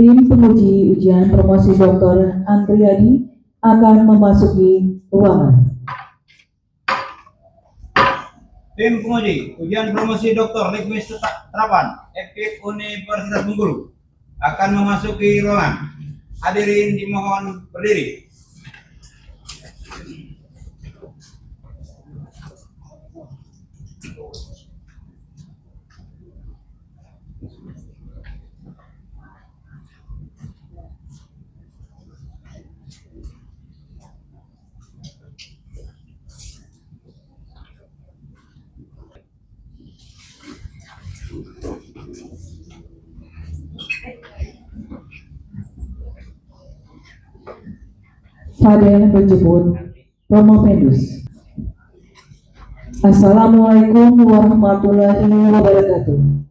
Tim penguji ujian promosi Dr. Andriani akan memasuki ruangan. Tim penguji ujian promosi Dr. Ligmis Terapan, FKIP Universitas Bengkulu akan memasuki ruangan. Hadirin dimohon berdiri. Fadel menjemput Romo Pendus. Assalamualaikum warahmatullahi wabarakatuh.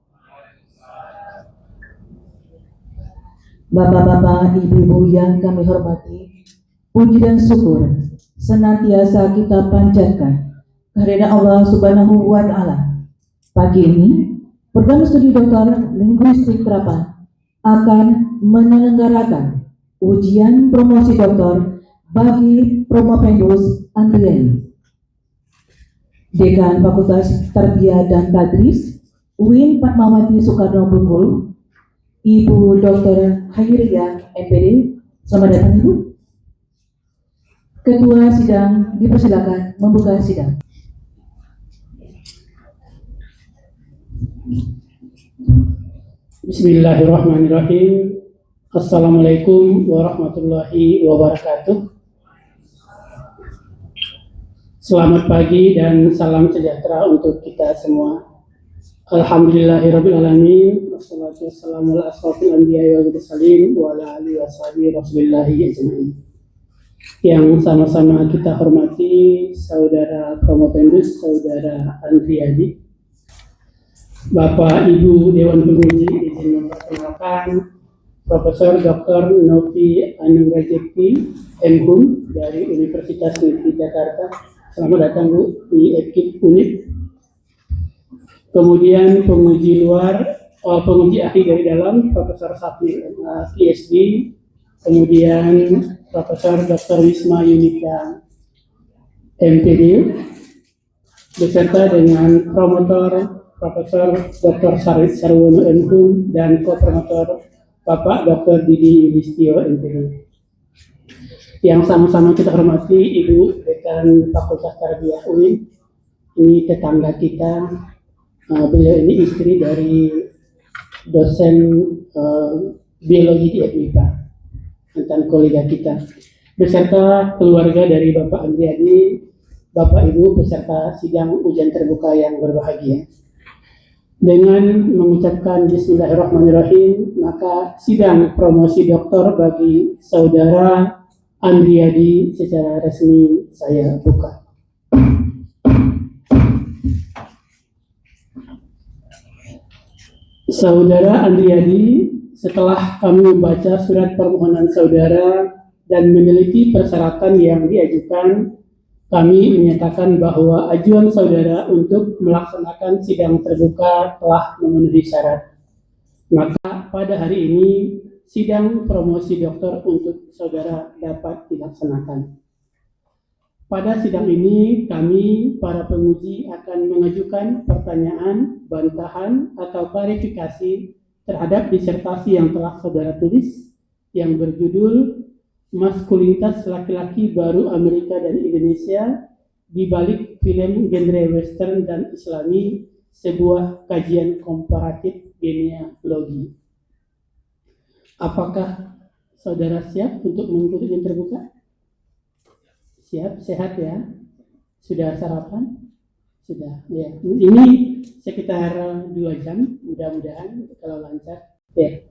Bapak-bapak, ibu-ibu yang kami hormati, puji dan syukur senantiasa kita panjatkan kehadirat Allah Subhanahu wa Ta'ala. Pagi ini, program studi Dr. Linguistik Terapan akan menyelenggarakan ujian promosi doktor bagi Promopendus Andriani. Dekan Fakultas Tarbiyah dan Tadris UIN Fatmawati Soekarno Bengkulu, Ibu Dr. Hairiyah MPD, selamat datang Ibu. Ketua sidang dipersilakan membuka sidang. Bismillahirrahmanirrahim. Assalamualaikum warahmatullahi wabarakatuh. Selamat pagi dan salam sejahtera untuk kita semua. Alhamdulillahirrabbilalamin. Wassalatu wassalamu ala asrofil anbiya wal mursalin wa ala alihi washabihi rasulillahi ajma'in. Yang sama-sama kita hormati Saudara Promopendus, Saudara Andriani, Bapak Ibu Dewan Penguji, izin memperkenalkan Profesor Dr. Novi Anugrajekti MHum dari Universitas Negeri Jakarta. Selamat datang Bu di FKIP UNIP. Kemudian penguji luar, penguji ahli dari dalam, Profesor Sapir PhD. Kemudian Profesor Dr. Wisma Yunika MPD, beserta dengan promotor Profesor Dr. Sarit Sarwono MHum dan co-promotor Bapak Dr. Didi Yulistio MPD. Yang sama-sama kita hormati Ibu Dekan Fakultas Tarbiyah UIN, ini tetangga kita, beliau ini istri dari dosen biologi di FMIPA, mantan kolega kita, beserta keluarga dari Bapak Andriani, Bapak Ibu beserta sidang ujian terbuka yang berbahagia. Dengan mengucapkan Bismillahirrahmanirrahim, maka sidang promosi doktor bagi Saudara Andriani secara resmi saya buka. Saudara Andriani, setelah kami membaca surat permohonan saudara dan meneliti persyaratan yang diajukan, kami menyatakan bahwa ajuan saudara untuk melaksanakan sidang terbuka telah memenuhi syarat. Maka pada hari ini sidang promosi doktor untuk saudara dapat dilaksanakan. Pada sidang ini kami para penguji akan mengajukan pertanyaan, bantahan atau klarifikasi terhadap disertasi yang telah saudara tulis yang berjudul Maskulinitas Laki-laki Baru Amerika dan Indonesia di balik film genre western dan islami, sebuah kajian komparatif genealogi. Apakah saudara siap untuk mengikuti ujian terbuka? Siap, sehat ya? Sudah sarapan? Sudah, ya. Ini sekitar 2 jam, mudah-mudahan kalau lancar. Ya.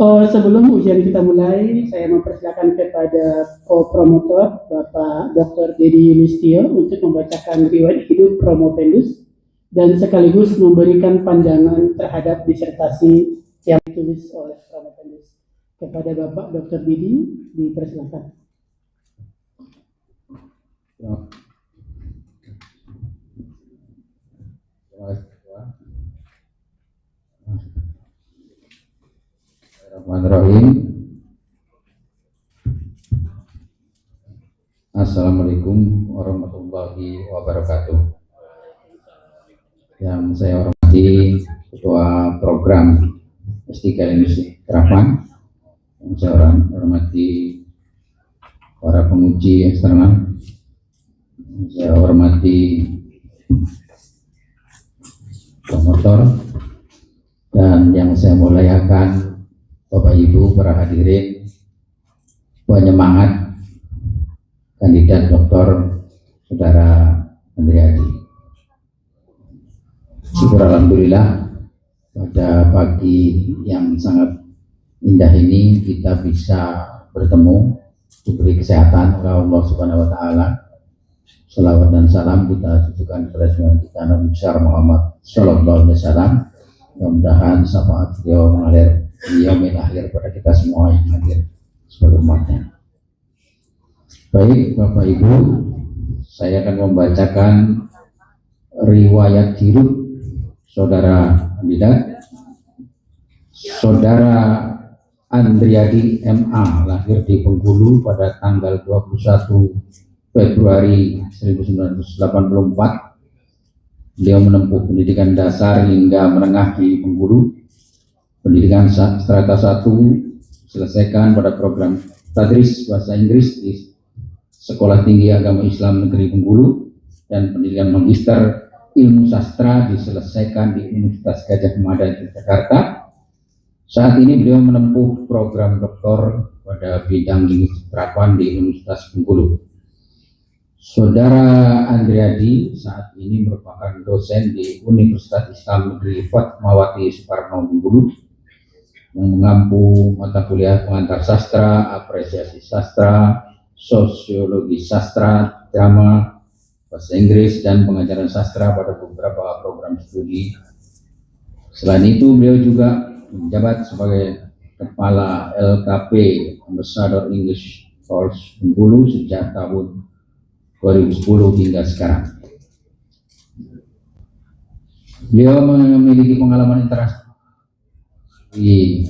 Sebelum ujian kita mulai, saya mempersilakan kepada co-promotor Bapak Dr. Didi Yulistio untuk membacakan riwayat hidup Promopendus dan sekaligus memberikan pandangan terhadap disertasi yang ditulis oleh Promopendus. Kepada Bapak Dr. Didi, dipersilakan. Bismillahirrahmanirrahim. Assalamualaikum warahmatullahi wabarakatuh. Yang saya hormati Ketua Program S3 Industri Terapan, yang saya hormati para penguji eksternal, yang saya hormati promotor, dan yang saya muliakan Bapak Ibu para hadirin penyemangat kandidat doktor Saudara Andriadi. Syukur alhamdulillah pada pagi yang sangat indah ini kita bisa bertemu, diberi kesehatan oleh Allah Subhanahu wa taala. Salawat dan salam kita tujukan kepada Tuhan kita Nabi besar Muhammad sallallahu alaihi wasallam. Mudah-mudahan syafaat beliau mengalir di yaumil akhir pada kita semua yang hadir sebagai umatnya. Baik Bapak Ibu, saya akan membacakan riwayat hidup saudara kandidat. Saudara Andriadi MA lahir di Bengkulu pada tanggal 21 Februari 1984. Beliau menempuh pendidikan dasar hingga menengah di Bengkulu. Pendidikan strata 1 selesaikan pada program Tadris Bahasa Inggris di Sekolah Tinggi Agama Islam Negeri Bengkulu, dan pendidikan Magister Ilmu Sastra diselesaikan di Universitas Gadjah Mada Yogyakarta. Saat ini beliau menempuh program doktor pada bidang linguistik terapan di Universitas Bengkulu. Saudara Andriadi saat ini merupakan dosen di Universitas Islam Negeri Fatmawati Soekarno Bengkulu yang mengampu mata kuliah pengantar sastra, apresiasi sastra, sosiologi sastra, drama, bahasa Inggris, dan pengajaran sastra pada beberapa program studi. Selain itu, beliau juga menjabat sebagai Kepala LKP Ambassador English Course Bengkulu sejak tahun 2010 hingga sekarang. Beliau memiliki pengalaman internasional di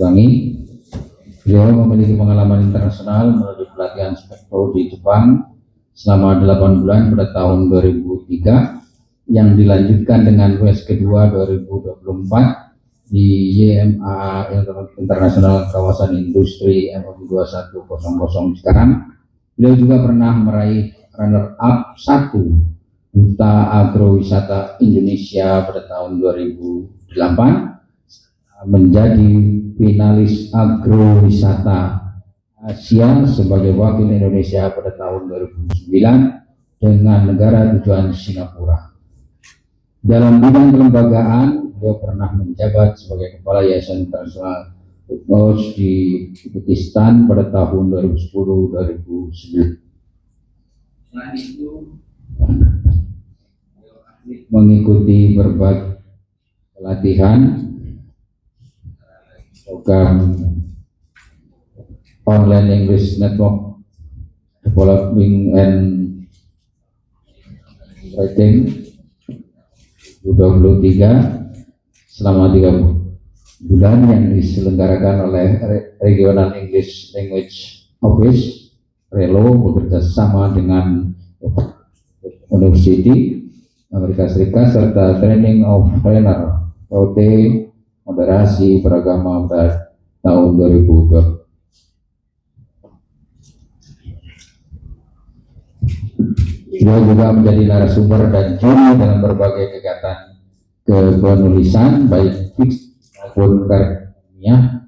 kami. Beliau memiliki pengalaman internasional melalui pelatihan spektro di Jepang selama 8 bulan pada tahun 2003 yang dilanjutkan dengan WES kedua 2024 di YMA Internasional Kawasan Industri MOU 2100 sekarang. Beliau juga pernah meraih runner up 1 Duta Agrowisata Indonesia pada tahun 2008, menjadi finalis agrowisata Asia sebagai wakil Indonesia pada tahun 2009 dengan negara tujuan Singapura. Dalam bidang kelembagaan, beliau pernah menjabat sebagai Kepala Yayasan Internasional Utmos di Uzbekistan pada tahun 2010-2009. Selain itu, mengikuti berbagai pelatihan program Online English Network Developing and Writing U23 selama 3 bulan yang diselenggarakan oleh Regional English Language Office RELO bekerja sama dengan University Amerika Serikat serta Training of Trainer (TOT) Moderasi Beragama pada tahun 2020. Beliau juga menjadi narasumber dan juri dalam berbagai kegiatan kepenulisan baik fiksi maupun karya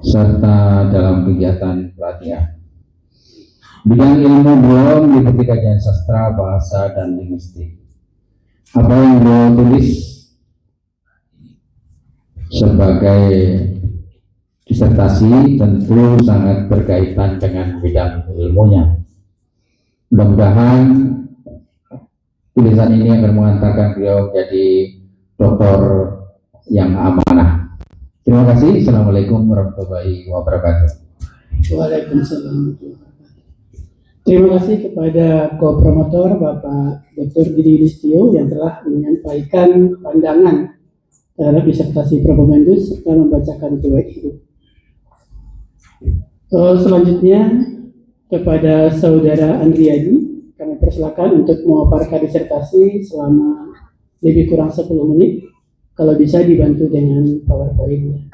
serta dalam kegiatan pelatihan. Bidang ilmu beliau meliputi kajian sastra, bahasa, dan linguistik. Apa yang beliau tulis sebagai disertasi tentu sangat berkaitan dengan bidang ilmunya. Mudah-mudahan tulisan ini akan mengantarkan beliau jadi doktor yang amanah. Terima kasih. Assalamualaikum warahmatullahi wabarakatuh. Waalaikumsalam. Terima kasih kepada ko-promotor Bapak Dr. Didi Listio yang telah menyampaikan pandangan terhadap disertasi Propemendus serta membacakan riwayat hidup. Selanjutnya kepada Saudara Andriadi, kami persilakan untuk memaparkan disertasi selama lebih kurang 10 menit. Kalau bisa dibantu dengan PowerPoint.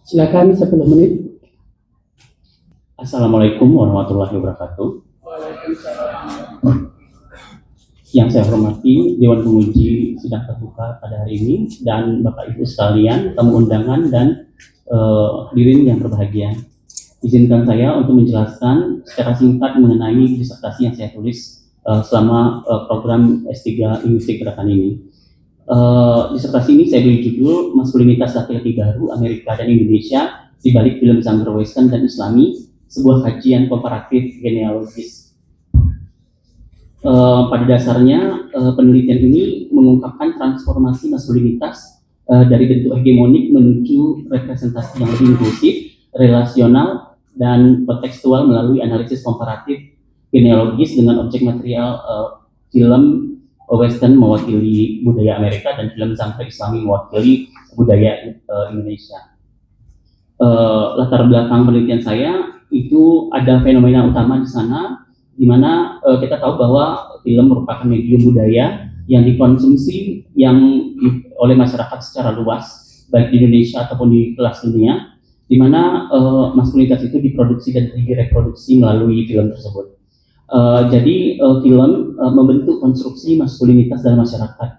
Silakan 10 menit. Assalamualaikum warahmatullahi wabarakatuh. Yang saya hormati Dewan Penguji Sidang Terbuka pada hari ini dan Bapak Ibu sekalian, tamu undangan dan hadirin yang berbahagia. Izinkan saya untuk menjelaskan secara singkat mengenai disertasi yang saya tulis selama program S3 Industri Gerakan ini. Disertasi ini saya beri judul Maskulinitas Laki-laki Baru Amerika dan Indonesia di balik film genre Western dan Islami, sebuah kajian komparatif genealogis. Pada dasarnya penelitian ini mengungkapkan transformasi maskulinitas dari bentuk hegemonik menuju representasi yang lebih inklusif, relasional, dan kontekstual melalui analisis komparatif genealogis dengan objek material film Western mewakili budaya Amerika dan film genre Islami mewakili budaya Indonesia. Latar belakang penelitian saya itu ada fenomena utama di sana, di mana kita tahu bahwa film merupakan medium budaya yang dikonsumsi oleh masyarakat secara luas, baik di Indonesia ataupun di kelas dunia, di mana maskulinitas itu diproduksi dan direproduksi melalui film tersebut. Jadi film membentuk konstruksi maskulinitas dalam masyarakat.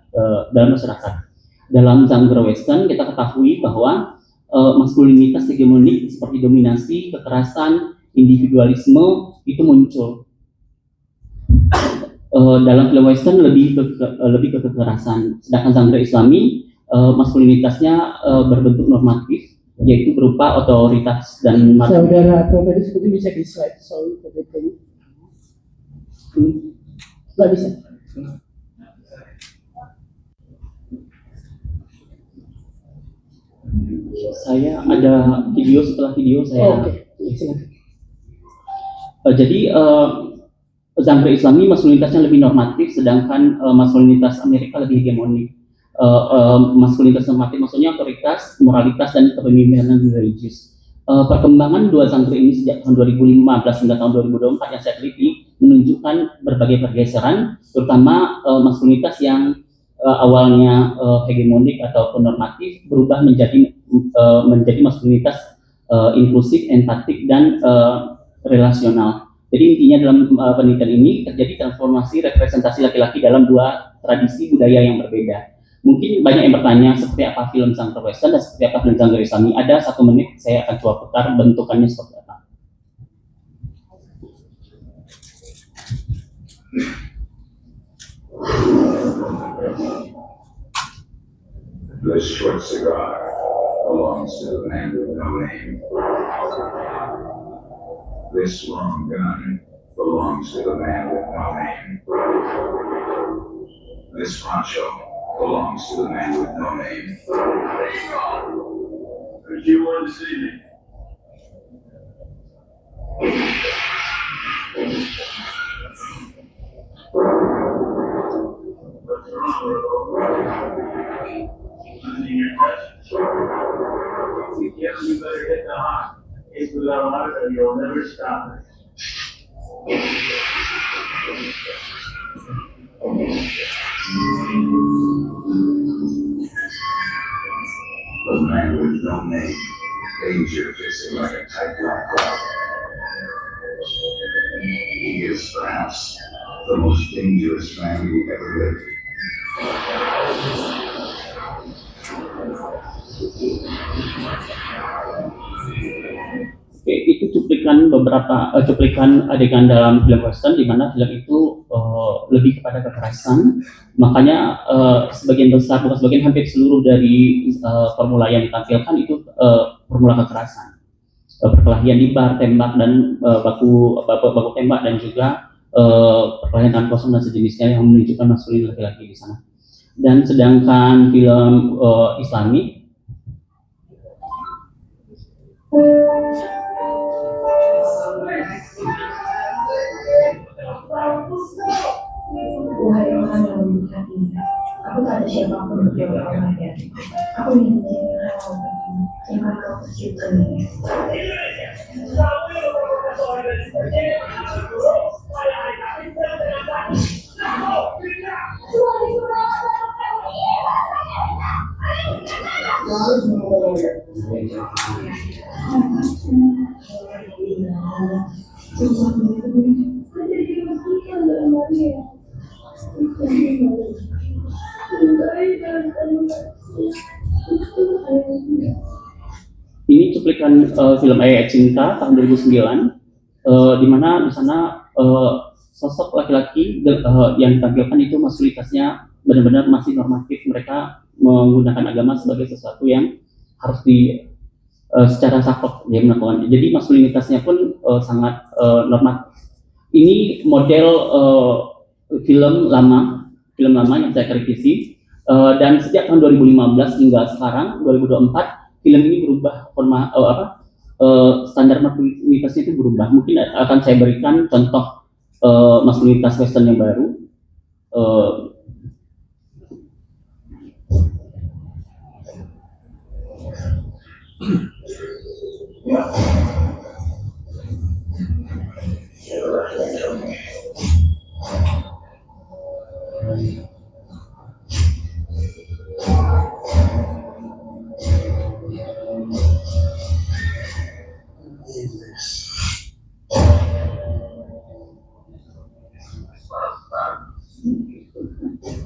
Dalam genre Western kita ketahui bahwa maskulinitas hegemonik seperti dominasi, kekerasan, individualisme itu muncul. Dalam film Western lebih ke kekerasan, sedangkan genre Islami maskulinitasnya berbentuk normatif, yaitu berupa otoritas dan Saudara Propedus itu bisa di slide soal PPT. Nggak bisa. Saya ada video, setelah video saya. Oke. Silakan. Jadi genre Islami maskulinitasnya lebih normatif, sedangkan maskulinitas Amerika lebih hegemonik. Maskulinitas normatif maksudnya otoritas, moralitas, dan kepemimpinan religius. Perkembangan dua genre ini sejak tahun 2015 hingga tahun 2024 yang saya teliti menunjukkan berbagai pergeseran, terutama maskulinitas yang awalnya hegemonik ataupun normatif berubah menjadi maskulinitas inklusif, empatik, dan relasional. Jadi intinya dalam penelitian ini terjadi transformasi representasi laki-laki dalam dua tradisi budaya yang berbeda. Mungkin banyak yang bertanya seperti apa film genre Western dan seperti apa film genre Islami. Ada 1 menit saya akan coba putar bentukannya seperti apa. This short cigar belongs to the man with no name. This long gun belongs to the man with no name. This poncho belongs to the man with no name. If you want to see me. What's wrong, losing your touch? Yeah, you better hit the heart. If you got a heart, or you'll never stop it. The man with no name, danger facing like a tight black cloud. He is perhaps the most dangerous man who ever lived. Oke, itu cuplikan adegan dalam film Western di mana film itu lebih kepada kekerasan Makanya sebagian besar, bukan sebagian, hampir seluruh dari formula yang ditampilkan itu formula kekerasan, perkelahian di bar, tembak dan baku tembak, dan juga perkelahian tangan kosong dan sejenisnya yang menunjukkan maskulin laki-laki di sana. Dan sedangkan film Islami Wahai orang yang memiliki hati, aku tak ada siapapun untuk jawab orang lain. Aku ingin menjadi hal bagimu, jangan kau tercipta. Ini cuplikan film Ayat Cinta tahun 2009, di mana di sana sosok laki-laki yang ditampilkan itu maskulinitasnya benar-benar masih normatif. Mereka menggunakan agama sebagai sesuatu yang harus secara saklek dia melakukan. Jadi maskulinitasnya pun sangat normatif. Ini model film lama yang saya kritisi, dan sejak tahun 2015 hingga sekarang 2024 film ini berubah standar maskulinitasnya itu berubah. Mungkin akan saya berikan contoh maskulinitas western yang baru.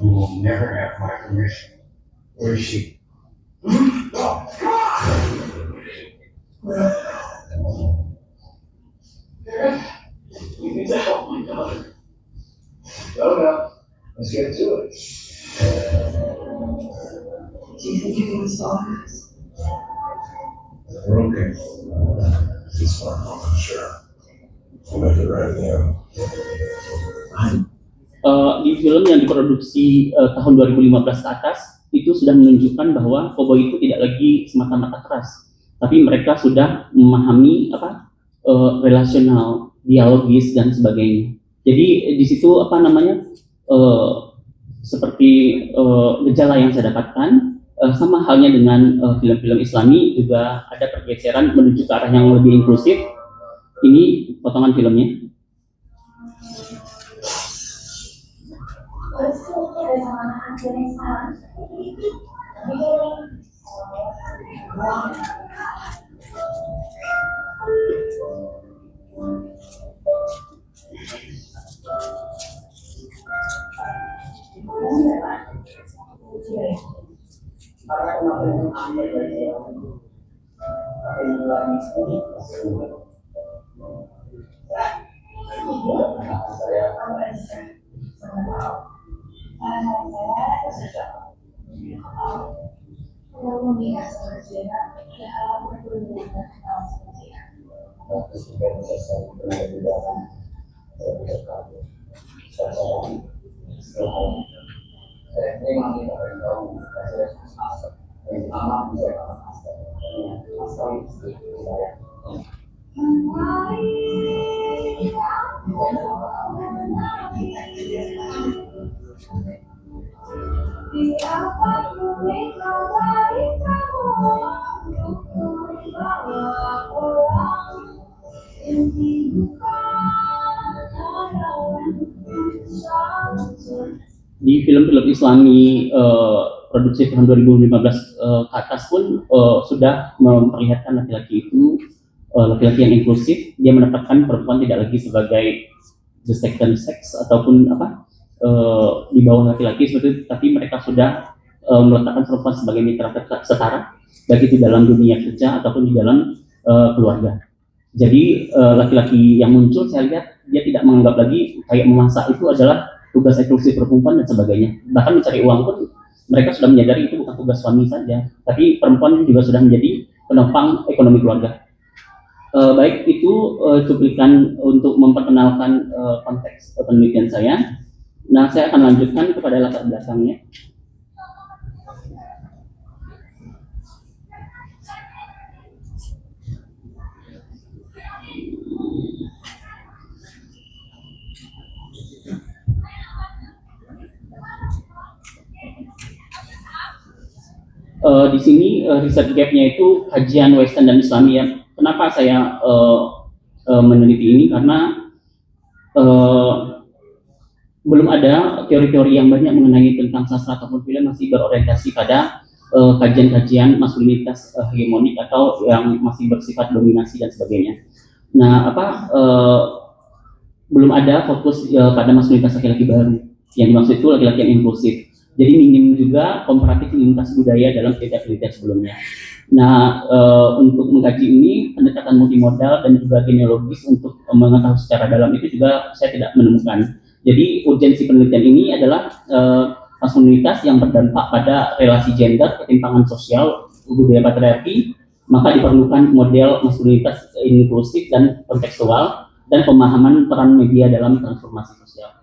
You will never have my permission. Where is she? You need to help my daughter. No. Let's get to it. Do you think you can solve this? We're okay. It's fine, sure. We'll make it right now. Di film yang diproduksi tahun 2015 ke atas itu sudah menunjukkan bahwa koboi itu tidak lagi semata-mata keras, tapi mereka sudah memahami relasional, dialogis dan sebagainya. Jadi di situ seperti gejala yang saya dapatkan, sama halnya dengan film-film Islami juga ada pergeseran menuju ke arah yang lebih inklusif. Ini potongan filmnya. Di film-film Islami produksi tahun 2015 ke atas pun sudah memperlihatkan laki-laki itu laki-laki yang inklusif. Dia mendapatkan perempuan tidak lagi sebagai the second sex ataupun di bawah laki-laki seperti itu, tapi mereka sudah meletakkan perempuan sebagai mitra setara, baik itu dalam dunia kerja ataupun di dalam keluarga. Jadi laki-laki yang muncul, saya lihat dia tidak menganggap lagi kayak memasak itu adalah tugas eksklusif perempuan dan sebagainya. Bahkan mencari uang pun mereka sudah menyadari itu bukan tugas suami saja, tapi perempuan juga sudah menjadi penopang ekonomi keluarga. Baik, itu cuplikan untuk memperkenalkan konteks penelitian saya. Nah, saya akan lanjutkan kepada latar belakangnya. Di sini riset gap-nya itu kajian Western dan Islami ya. Kenapa saya meneliti ini? Karena belum ada teori-teori yang banyak mengenai tentang sastra ataupun film masih berorientasi pada kajian-kajian maskulinitas hegemonik atau yang masih bersifat dominasi dan sebagainya. Nah, belum ada fokus pada maskulinitas laki-laki baru. Yang dimaksud itu laki-laki yang inklusif. Jadi minim juga komparatif lintas budaya dalam penelitian sebelumnya. Nah, untuk mengkaji ini pendekatan multimodal dan juga genealogis untuk mengetahui secara dalam itu juga saya tidak menemukan. Jadi urgensi penelitian ini adalah maskulinitas yang berdampak pada relasi gender, ketimpangan sosial, budaya patriarki, maka diperlukan model maskulinitas inklusif dan kontekstual dan pemahaman peran media dalam transformasi sosial.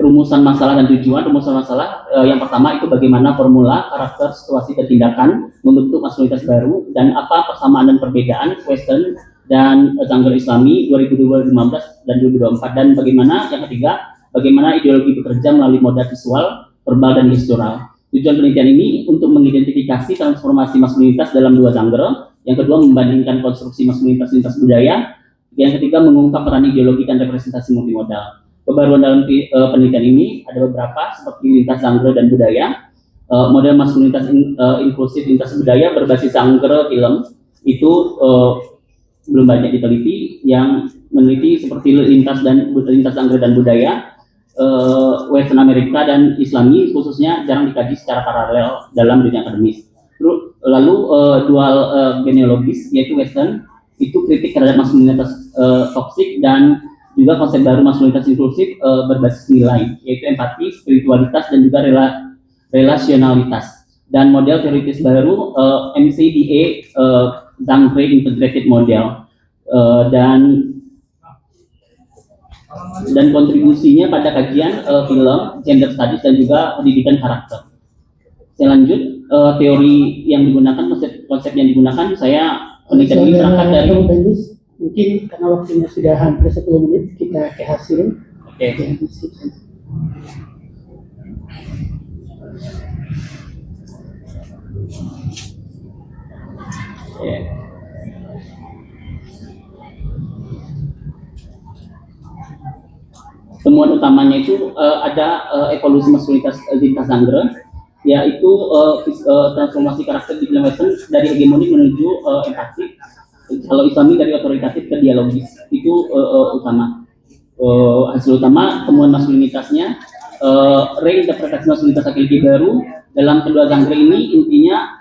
Rumusan masalah dan tujuan. Rumusan masalah yang pertama itu bagaimana formula, karakter, situasi, dan tindakan membentuk maskulinitas baru dan apa persamaan dan perbedaan Western dan genre Islami 2015 dan 2024, dan bagaimana yang ketiga, bagaimana ideologi bekerja melalui moda visual, verbal, dan gestural. Tujuan penelitian ini untuk mengidentifikasi transformasi maskulinitas dalam dua genre, yang kedua membandingkan konstruksi maskulinitas lintas budaya, yang ketiga mengungkap peran ideologi dan representasi multimodal. Kebaruan dalam penelitian ini ada beberapa seperti lintas genre dan budaya, model maskulinitas inklusif lintas budaya berbasis genre film itu belum banyak diteliti. Yang meneliti seperti lintas genre dan budaya Western Amerika dan Islami khususnya jarang dikaji secara paralel dalam dunia akademis. Lalu dual genealogis yaitu Western itu kritik terhadap maskulinitas toksik dan juga konsep baru maskulinitas inklusif berbasis nilai, yaitu empati, spiritualitas, dan juga relasionalitas. Dan model teoritis baru MCDA genre integrated model, dan kontribusinya pada kajian film, gender studies, dan juga pendidikan karakter. Saya lanjut, teori yang digunakan, konsep yang digunakan, saya penelitian ini berangkat dari mungkin karena waktunya sudah hampir 10 menit, kita ke hasil. Oke. Temuan utamanya itu ada evolusi maskulinitas lintas genre, yaitu transformasi karakter di film Western dari hegemonik menuju empati. Kalau Islami dari otoritatif ke dialogis, itu utama. Hasil utama temuan maskulinitasnya, reinterpretasi maskulinitas laki-laki baru dalam kedua genre ini intinya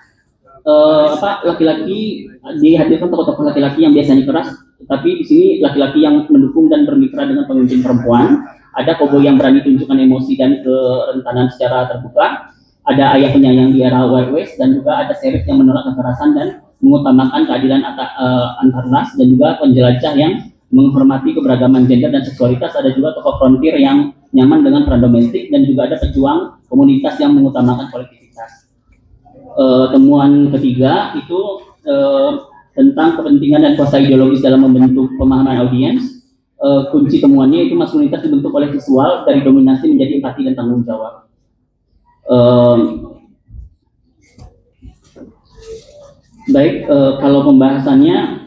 laki-laki dihadirkan tokoh-tokoh laki-laki yang biasanya keras, tapi di sini laki-laki yang mendukung dan bermitra dengan pemimpin perempuan. Ada koboi yang berani tunjukkan emosi dan kerentanan secara terbuka. Ada ayah penyayang di era Wild West, dan juga ada sheriff yang menolak kekerasan dan mengutamakan keadilan antar ras, dan juga penjelajah yang menghormati keberagaman gender dan seksualitas. Ada juga tokoh frontier yang nyaman dengan peran domestik, dan juga ada pejuang komunitas yang mengutamakan kolektivitas. Temuan ketiga itu tentang kepentingan dan kuasa ideologis dalam membentuk pemahaman audiens. Kunci temuannya itu maskulinitas dibentuk oleh visual dari dominasi menjadi empati dan tanggung jawab. Baik, kalau pembahasannya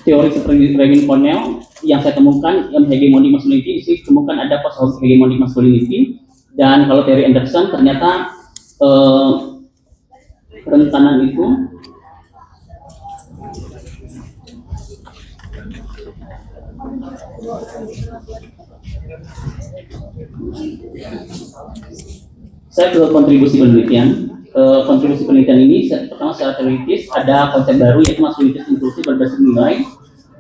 teori seperti Raymond Connell yang saya temukan, yang hegemonic masculinity, di sini temukan ada post hegemonic masculinity, dan kalau teori Anderson ternyata kerentanan itu saya ke kontribusi penelitian. Kontribusi penelitian ini pertama secara teoritis ada konsep baru yaitu maskulinitas inklusif berbasis nilai,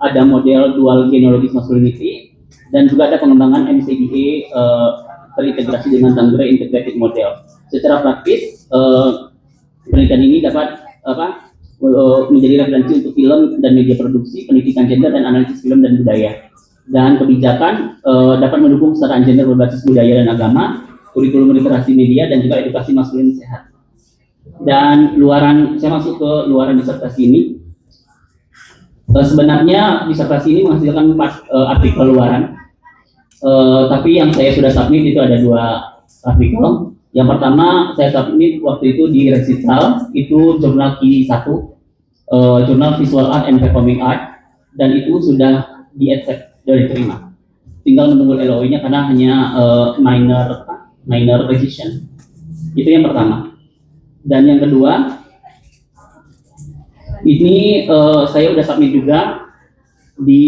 ada model dual genealogis masculinity, dan juga ada pengembangan MCDA terintegrasi dengan Tanggre Integrated Model. Secara praktis, penelitian ini dapat menjadi referensi untuk film dan media produksi, pendidikan gender dan analisis film dan budaya. Dan kebijakan dapat mendukung kesetaraan gender berbasis budaya dan agama, kurikulum literasi media, dan juga edukasi maskulin sehat. Dan saya masuk ke luaran disertasi ini. Sebenarnya disertasi ini menghasilkan 4 artikel luaran, tapi yang saya sudah submit itu ada 2 artikel. Yang pertama saya submit waktu itu di Resital, itu jurnal KI 1, jurnal Visual Art and Performing Art, dan itu sudah di-accept, sudah diterima. Tinggal menunggu LOI-nya karena hanya minor revision. Itu yang pertama. Dan yang kedua, ini saya udah submit juga di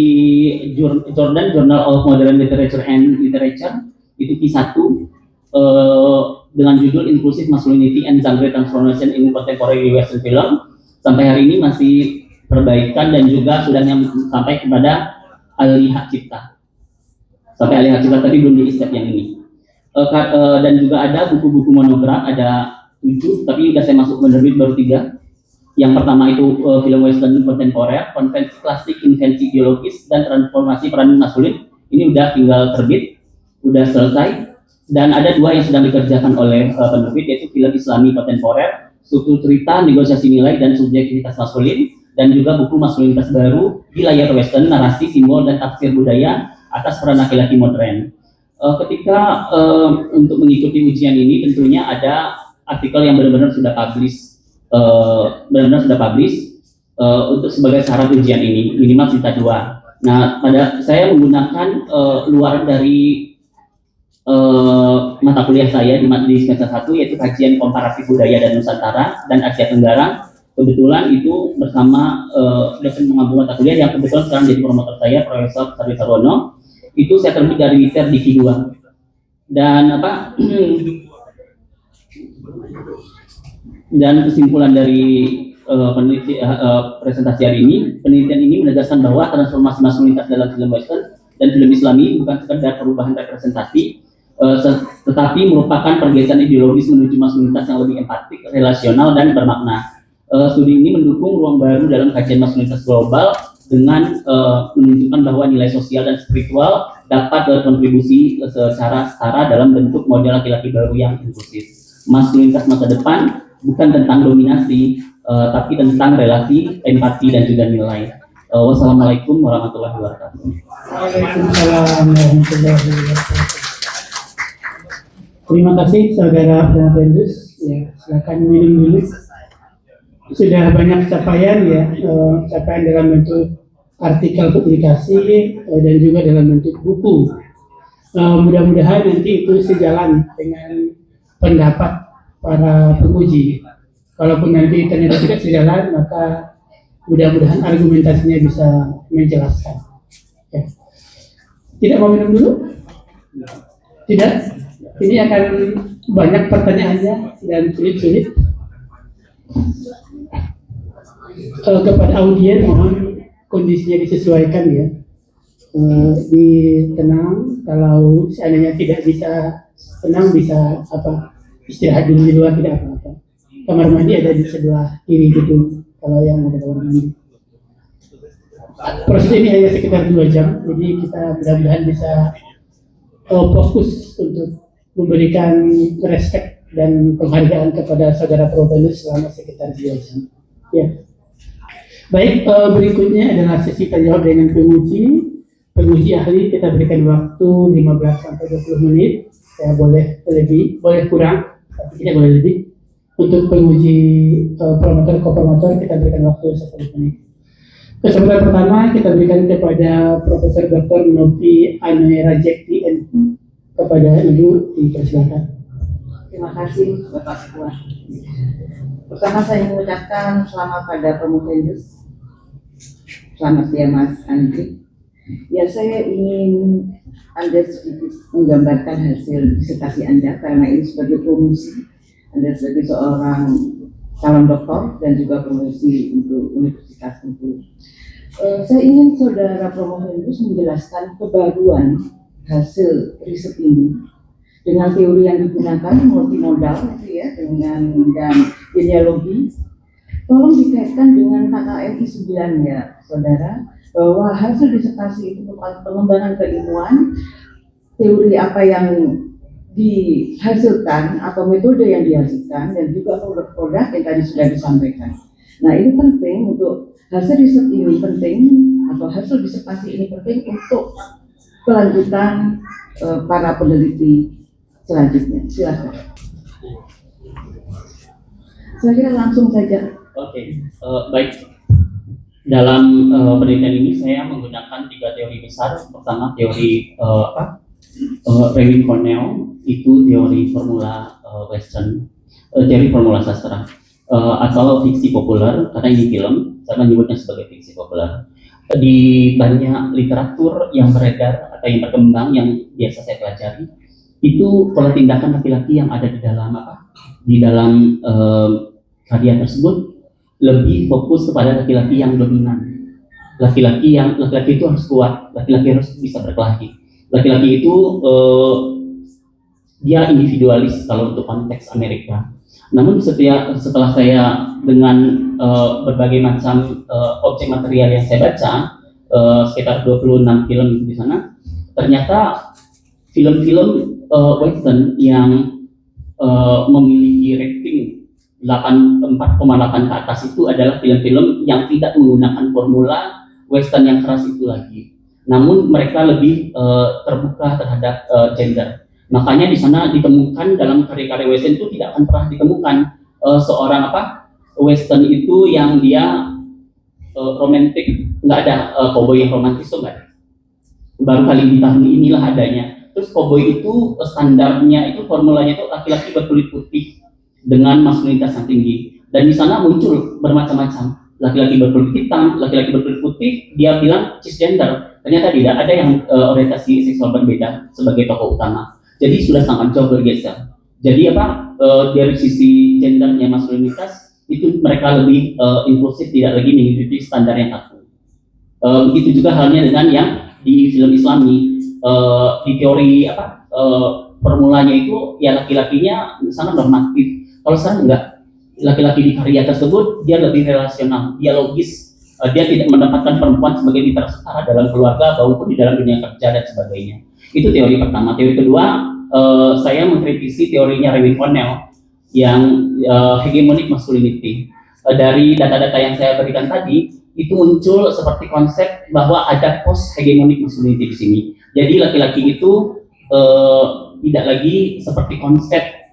Jordan Journal of Modern Literature and Literature, itu Q1, dengan judul Inclusive Masculinity and Genre Transformation in Contemporary Western Film. Sampai hari ini masih perbaikan dan juga sudah sampai kepada ahli hak cipta. Sampai ahli hak cipta tadi belum di-accept yang ini. Dan juga ada buku-buku monograf, ada 7, tapi sudah saya masuk menerbit baru 3. Yang pertama itu film western kontemporer, konvensi klasik, invensi ideologis, dan transformasi peran maskulin. Ini udah tinggal terbit, udah selesai. Dan ada 2 yang sedang dikerjakan oleh penerbit, yaitu film Islami kontemporer, struktur cerita, negosiasi nilai, dan subjektivitas maskulin, dan juga buku maskulinitas baru di layar western, narasi, simbol, dan tafsir budaya atas peran laki-laki modern. Ketika untuk mengikuti ujian ini tentunya ada artikel yang benar-benar sudah publish, untuk sebagai syarat ujian ini minimal cerita 2. Nah, saya menggunakan luaran dari mata kuliah saya di semester 1, yaitu kajian komparatif budaya dan Nusantara dan Asia Tenggara. Kebetulan itu bersama dosen pengampu mata kuliah yang kebetulan sekarang jadi promotor saya, Profesor Sarwi Sarwono. Itu saya terbit dari liter di Q2. Dan dan kesimpulan dari presentasi hari ini, penelitian ini menegaskan bahwa transformasi maskulinitas dalam film western dan film Islami bukan sekedar perubahan representasi, tetapi merupakan pergeseran ideologis menuju maskulinitas yang lebih empatik, relasional, dan bermakna. Studi ini mendukung ruang baru dalam kajian maskulinitas global dengan menunjukkan bahwa nilai sosial dan spiritual dapat berkontribusi secara setara dalam bentuk model laki-laki baru yang inklusif. Maskulinitas masa depan bukan tentang dominasi, tapi tentang relasi, empati, dan juga nilai. Wassalamualaikum warahmatullahi wabarakatuh. Waalaikumsalam warahmatullahi wabarakatuh. Terima kasih saudara Bendus. Ya, silakan minum dulu. Sudah banyak capaian ya, capaian dalam bentuk artikel publikasi dan juga dalam bentuk buku. Mudah-mudahan nanti itu sejalan dengan pendapat para penguji. Kalaupun nanti ternyata tidak sejalan, maka mudah-mudahan argumentasinya bisa menjelaskan. Ya. Tidak mau minum dulu? Tidak? Ini akan banyak pertanyaannya dan sulit-sulit. Kepada audien mohon kondisinya disesuaikan ya. Tenang, kalau seandainya tidak bisa tenang bisa istirahat dulu di luar, tidak apa-apa. Kamar mandi ada di sebelah kiri gitu kalau yang ada kamar mandi. Proses ini hanya sekitar 2 jam, jadi kita mudah-mudahan bisa fokus untuk memberikan respect dan penghargaan kepada saudara Provenus selama sekitar 2 jam. Ya. Baik, berikutnya adalah sesi tanya jawab dengan penguji ahli. Kita berikan waktu 15 sampai 20 menit. Ya, boleh lebih, boleh kurang, tapi tidak boleh lebih. Untuk penguji promotor kopromotor kita berikan waktu 10 menit. Kesempatan pertama kita berikan kepada Profesor Dr. Novi Ane Rajekti NU. Kepada Ibu dipersilakan. Terima kasih Bapak Ketua. Pertama saya mengucapkan selamat pada Promovendus. Selamat ya Mas Andri. Ya, saya ingin Anda sedikit menggambarkan hasil disertasi Anda karena ini sebagai promosi. Anda sebagai seorang calon doktor dan juga promosi untuk Universitas Bengkulu. Saya ingin saudara Promohendus menjelaskan kebaruan hasil riset ini dengan teori yang digunakan multimodal itu ya, dengan dan genealogi. Tolong dikaitkan dengan KKMI 9 ya saudara, bahwa hasil disertasi itu merupakan pengembangan keilmuan, teori apa yang dihasilkan atau metode yang dihasilkan, dan juga produk-produk yang tadi sudah disampaikan. Nah, ini penting untuk hasil riset ini penting, atau hasil disertasi ini penting untuk kelanjutan para peneliti selanjutnya. Silakan. Saya kira langsung saja. Oke, baik. Dalam penelitian ini saya menggunakan 3 teori besar. Pertama teori Raymond Cornell, itu teori formula Western, teori formula sastra, atau fiksi populer, karena ini film, saya menyebutnya sebagai fiksi populer. Di banyak literatur yang beredar atau yang berkembang yang biasa saya pelajari, itu pola tindakan laki-laki yang ada di dalam karya tersebut lebih fokus kepada laki-laki yang dominan. Laki-laki itu harus kuat, laki-laki harus bisa berkelahi. Laki-laki itu dia individualis kalau untuk konteks Amerika. Namun setelah saya dengan berbagai macam objek material yang saya baca, sekitar 26 film di sana, ternyata film-film Western yang memiliki rating 4,8 ke atas itu adalah film-film yang tidak menggunakan formula Western yang keras itu lagi. Namun mereka lebih terbuka terhadap gender. Makanya di sana ditemukan dalam karya-karya Western itu tidak akan pernah ditemukan seorang Western itu yang dia romantis, nggak ada cowboy yang romantis tuh nggak ada. Baru kali di tahun inilah adanya. Terus cowboy itu standarnya itu formulanya itu laki-laki berkulit putih dengan maskulinitas yang tinggi, dan di sana muncul bermacam-macam, laki-laki berkulit hitam, laki-laki berkulit putih, dia bilang cisgender, ternyata tidak ada yang orientasi seksual berbeda sebagai tokoh utama, jadi sudah sangat jauh bergeser. Jadi dari sisi gendernya maskulinitas itu mereka lebih inklusif, tidak lagi mengikuti standar yang kaku. Begitu juga halnya dengan yang di film Islami, di teori formulanya itu ya laki-lakinya sangat normatif. Kalau sekarang enggak, laki-laki di karya tersebut dia lebih relasional, dia logis, dia tidak mendapatkan perempuan sebagai mitra setara dalam keluarga maupun di dalam dunia kerja dan sebagainya. Itu teori pertama. Teori kedua, saya mengkritisi teorinya Raymond Cornell yang hegemonic masculinity. Dari data-data yang saya berikan tadi, itu muncul seperti konsep bahwa ada post hegemonic masculinity di sini. Jadi laki-laki itu tidak lagi seperti konsep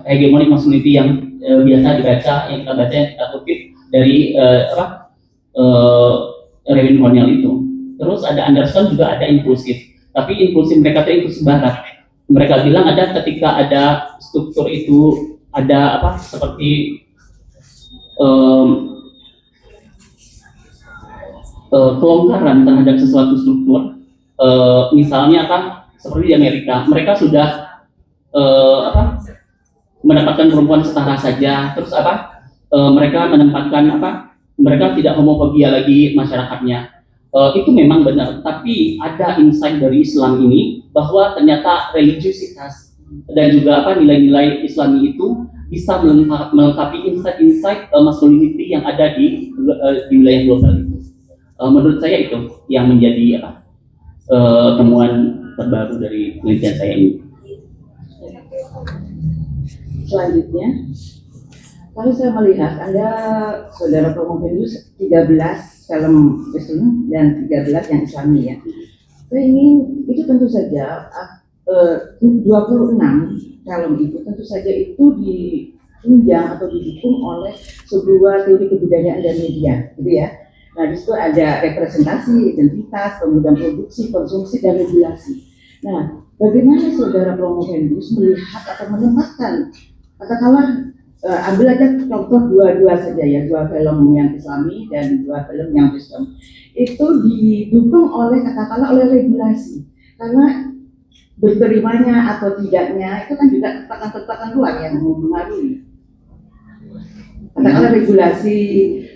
hegemonic masculinity yang biasa dibaca, yang kita baca, kita kutip dari Raymond Cornell itu. Terus ada Anderson juga ada inklusif, tapi inklusif mereka itu inklusif barat. Mereka bilang ada ketika ada struktur itu ada seperti kelonggaran terhadap sesuatu struktur, misalnya seperti di Amerika, mereka sudah mendapatkan perempuan setara saja, terus mereka menempatkan mereka tidak homofogia lagi masyarakatnya. Itu memang benar, tapi ada insight dari Islam ini bahwa ternyata religiusitas dan juga nilai-nilai Islami itu bisa melengkapi insight masculinity yang ada di wilayah global itu. Menurut saya itu yang menjadi temuan terbaru dari penelitian saya ini. Selanjutnya, kalau saya melihat Anda, Saudara Promohendus, 13 film Western dan 13 yang Islami ya. Saya ingin, itu tentu saja 26 film itu tentu saja itu ditunjang atau didukung oleh sebuah teori kebudayaan dan media, gitu ya. Nah, di situ ada representasi, identitas, kemudian produksi, konsumsi, dan regulasi. Nah, bagaimana Saudara Promohendus melihat atau menempatkan, katakanlah ambil aja contoh dua saja ya, 2 film yang Islami dan 2 film yang Kristen, itu didukung oleh katakanlah oleh regulasi, karena berterimanya atau tidaknya itu kan juga kekuatan-kekuatan luar yang mempengaruhi. Katakanlah regulasi,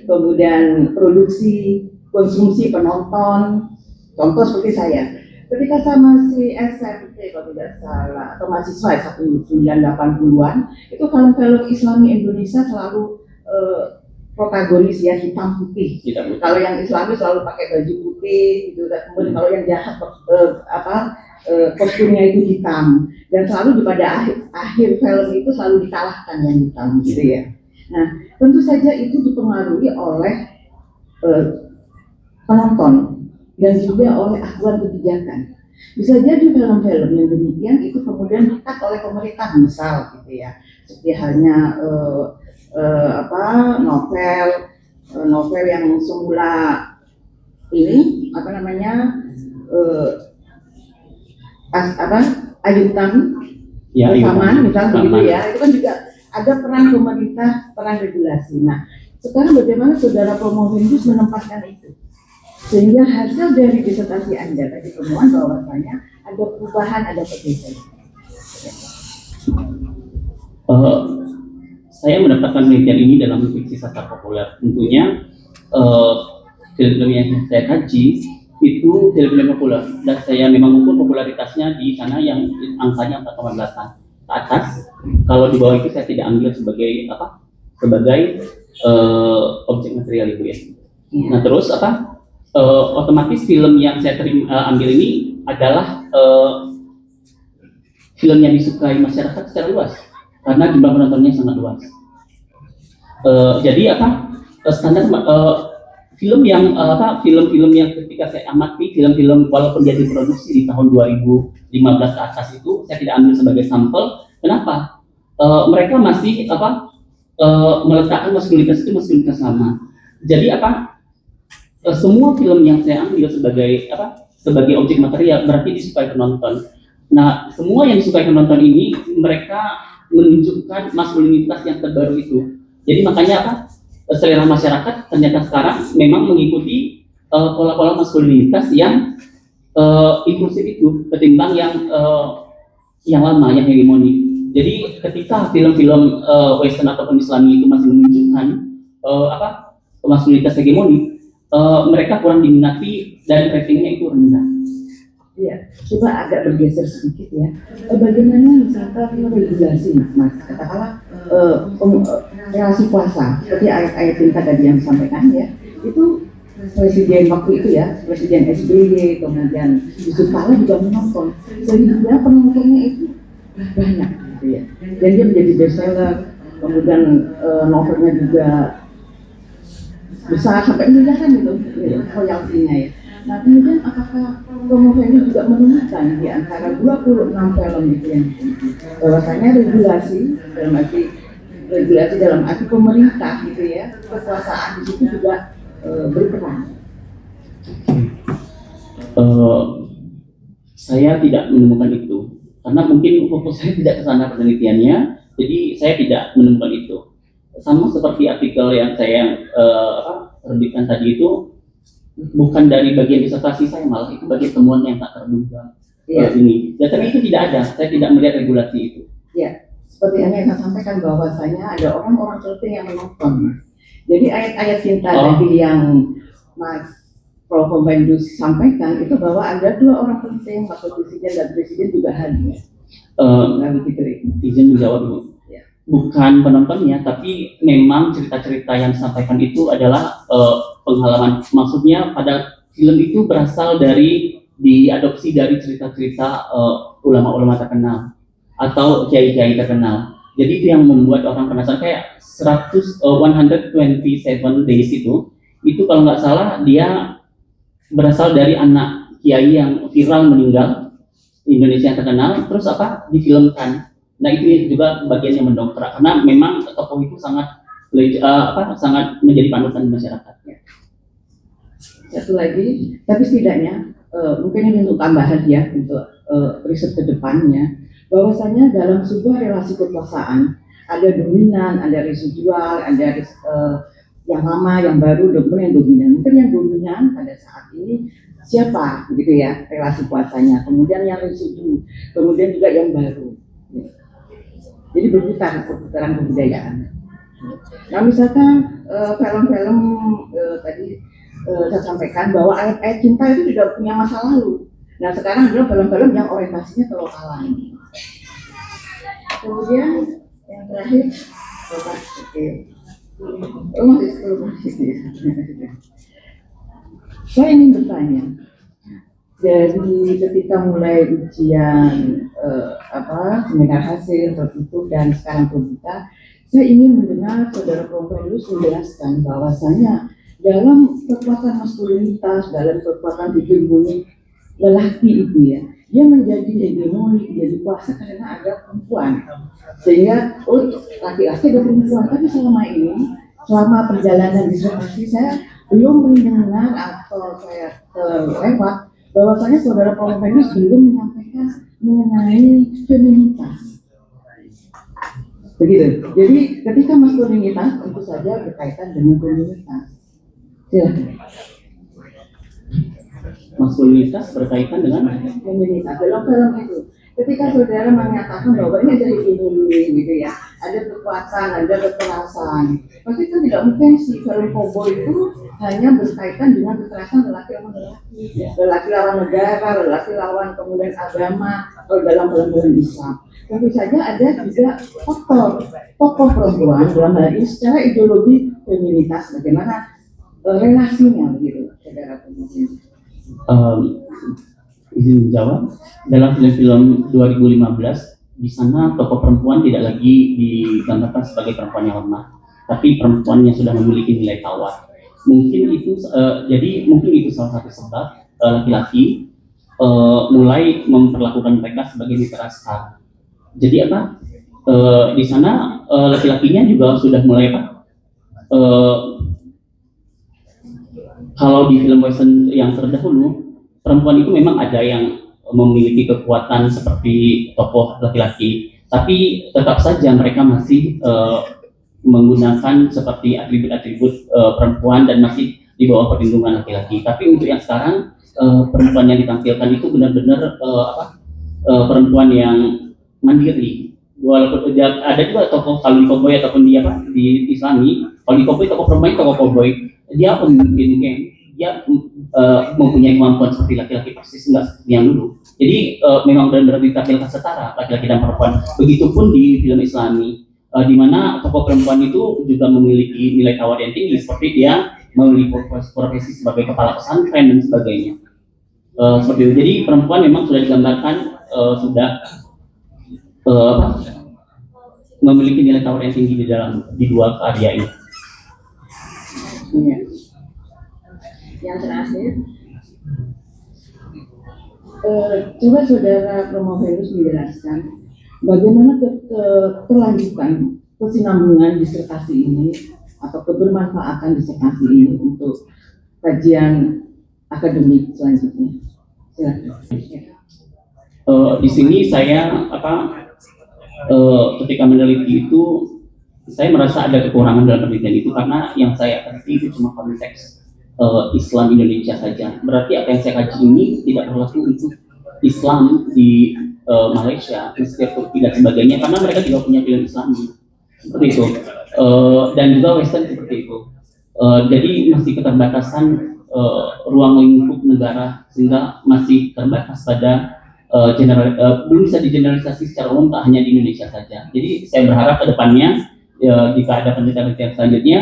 kemudian produksi, konsumsi penonton. Contoh seperti saya, ketika saya masih SMP kalau tidak salah, atau mahasiswa 1980-an, itu film-film Islami Indonesia selalu protagonis ya hitam putih. Kalau yang Islami selalu pakai baju putih, gitu. Kemudian kalau yang jahat kostumnya itu hitam, dan selalu pada akhir film itu selalu dikalahkan yang hitam, gitu ya. Nah, tentu saja itu dipengaruhi oleh penonton dan juga oleh acuan kebijakan. Bisa jadi film-film yang demikian itu kemudian dikat oleh pemerintah, misal gitu ya, seperti halnya novel yang semula ini Ayutan ya, bersama, misal begitu ya, itu kan juga ada peran pemerintah, peran regulasi. Nah, sekarang bagaimana saudara Promovendus menempatkan itu? Sehingga hasil dari disertasi Anda tadi temuan bahwasanya ada perubahan, ada pergeseran. Saya mendapatkan penelitian ini dalam fiksi sastra populer. Tentunya film-film yang saya kaji itu film-film populer, dan saya memang mengukur popularitasnya di sana yang angkanya 4,8 ke atas. Kalau di bawah itu saya tidak ambil sebagai objek material itu ya. Nah terus otomatis film yang saya ambil ini adalah film yang disukai masyarakat secara luas karena jumlah penontonnya sangat luas. Jadi standar film yang ketika saya amati film-film walaupun dia diproduksi di tahun 2015 ke atas itu saya tidak ambil sebagai sampel. Kenapa? Mereka masih meletakkan maskulinitas itu maskulinitas lama. Jadi semua film yang saya ambil sebagai objek material berarti disukai penonton. Nah, semua yang disukai penonton ini mereka menunjukkan maskulinitas yang terbaru itu. Jadi makanya selera masyarakat ternyata sekarang memang mengikuti pola-pola maskulinitas yang inklusif itu ketimbang yang lama, yang hegemonik. Jadi ketika film-film Western ataupun Islami itu masih menunjukkan maskulinitas hegemonik, mereka kurang diminati dan ratingnya itu rendah. Iya, coba agak bergeser sedikit ya. Bagaimana misalkan regulasi, Mas, katakanlah relasi kuasa, seperti ayat-ayat cinta tadi yang disampaikan ya, itu presiden waktu itu ya, Presiden SBY, kemudian Yusuf Kala juga menonton, sehingga penontonnya itu banyak gitu ya. Dan dia menjadi bestseller, kemudian novelnya juga besar sampai miliaran gitu, royaltinya ya. Nah kemudian apakah Promovendus juga menemukan di antara 26 film itu yang bahwasanya regulasi dalam arti pemerintah gitu ya, kekuasaan di situ juga berperan? Saya tidak menemukan itu karena mungkin fokus saya tidak ke sana penelitiannya, jadi saya tidak menemukan itu. Sama seperti artikel yang saya terbitkan tadi itu bukan dari bagian disertasi saya, malah itu bagian temuan yang tak terduga. Ini tapi itu tidak ada, saya tidak melihat regulasi itu. Ya, seperti yang saya sampaikan bahwasanya ada orang-orang tertentu yang menonton. Jadi ayat-ayat cinta tadi yang Mas Promovendus sampaikan itu bahwa ada dua orang penting, Wakil Presiden dan Presiden juga hadir. Izin menjawab dulu. Bukan penontonnya, tapi memang cerita-cerita yang disampaikan itu adalah pengalaman. Maksudnya pada film itu berasal dari diadopsi dari cerita-cerita ulama-ulama terkenal atau kiai-kiai terkenal. Jadi itu yang membuat orang penasaran. Kayak 127 days itu kalau nggak salah dia berasal dari anak kiai yang viral meninggal Indonesia yang terkenal, terus difilmkan. Nah itu juga bagian yang mendongkrak karena memang tokoh itu sangat menjadi panutan masyarakatnya. Satu lagi, tapi setidaknya mungkin ini untuk tambahan ya untuk riset ke depannya, bahwasanya dalam sebuah relasi kekuasaan ada dominan, ada residual, ada yang lama, yang baru, yang dominan. Mungkin yang dominan pada saat ini siapa gitu ya relasi kuasanya, kemudian yang residu, kemudian juga yang baru. Jadi perputaran kebudayaan. Nah misalkan film-film tadi saya sampaikan bahwa ayat cinta itu tidak punya masa lalu. Nah sekarang adalah film-film yang orientasinya ke lokalan. Kemudian yang terakhir, Bapak, saya ingin bertanya, dari ketika mulai ujian seminar hasil tertutup dan sekarang terbuka, saya ingin mendengar saudara Profesor menjelaskan bahwasanya dalam kekuatan maskulinitas, dalam kekuatan hegemoni lelaki itu ya, dia menjadi hegemoni, menjadi kuasa karena ada perempuan. Sehingga laki-laki ada perempuan, tapi selama perjalanan disertasi saya belum mendengar atau saya terlewat bahwasanya saudara Profesor belum menyampaikan mengenai feminitas. Begitu. Jadi ketika maskulinitas tentu saja berkaitan dengan feminitas. Silakan. Maskulinitas berkaitan dengan Feminitas dalam film itu. Ketika saudara menyatakan bahwa ini ada hegemoni gitu ya, ada kekuatan, ada kekerasan, pasti kan tidak mungkin si film cowboy itu hanya berkaitan dengan kekerasan lelaki lawan lelaki, lelaki lawan negara, lelaki lawan kemudian agama, atau dalam film-film Islam. Tentu saja ada juga tokoh perempuan dalam hal ini secara ideologi feminitas, bagaimana relasinya begitu, saudara kemudian. Izin menjawab, dalam film-film 2015 di sana tokoh perempuan tidak lagi digambarkan sebagai perempuan yang lemah, tapi perempuan yang sudah memiliki nilai tawar. Mungkin itu salah satu sebab laki-laki mulai memperlakukan mereka sebagai mitra setara. Jadi di sana laki-lakinya juga sudah mulai kalau di film western yang terdahulu, perempuan itu memang ada yang memiliki kekuatan seperti tokoh laki-laki, tapi tetap saja mereka masih menggunakan seperti atribut-atribut perempuan dan masih di bawah perlindungan laki-laki. Tapi untuk yang sekarang perempuan yang ditampilkan itu benar-benar perempuan yang mandiri. Walaupun ada juga tokoh kalau di cowboy ataupun di Islami, kalau di cowboy tokoh perempuan tokoh cowboy dia pemimpin geng, dia mempunyai kemampuan seperti laki-laki persis, enggak seperti yang dulu. Jadi memang benar-benar ditampilkan setara laki-laki dan perempuan. Begitupun di film Islami, di mana tokoh perempuan itu juga memiliki nilai tawar yang tinggi, seperti dia memiliki profesi sebagai kepala pesantren dan sebagainya. Seperti itu. Jadi perempuan memang sudah digambarkan memiliki nilai tawar yang tinggi di dua karya ini. Ya. Yang terakhir, coba saudara Promoverus menjelaskan bagaimana kelanjutan kesinambungan disertasi ini atau kebermanfaatan disertasi ini untuk kajian akademik selanjutnya. Di sini saya ketika meneliti itu saya merasa ada kekurangan dalam penelitian itu karena yang saya teliti itu cuma konteks Islam Indonesia saja. Berarti apa yang saya kaji ini tidak berlaku untuk Islam di Malaysia, Mesir, Turki dan sebagainya, karena mereka juga punya film Islami seperti itu, dan juga Western seperti itu. Jadi masih keterbatasan ruang lingkup negara, sehingga masih terbatas pada belum bisa digeneralisasi secara umum, tak hanya di Indonesia saja. Jadi saya berharap ke depannya jika ada penelitian selanjutnya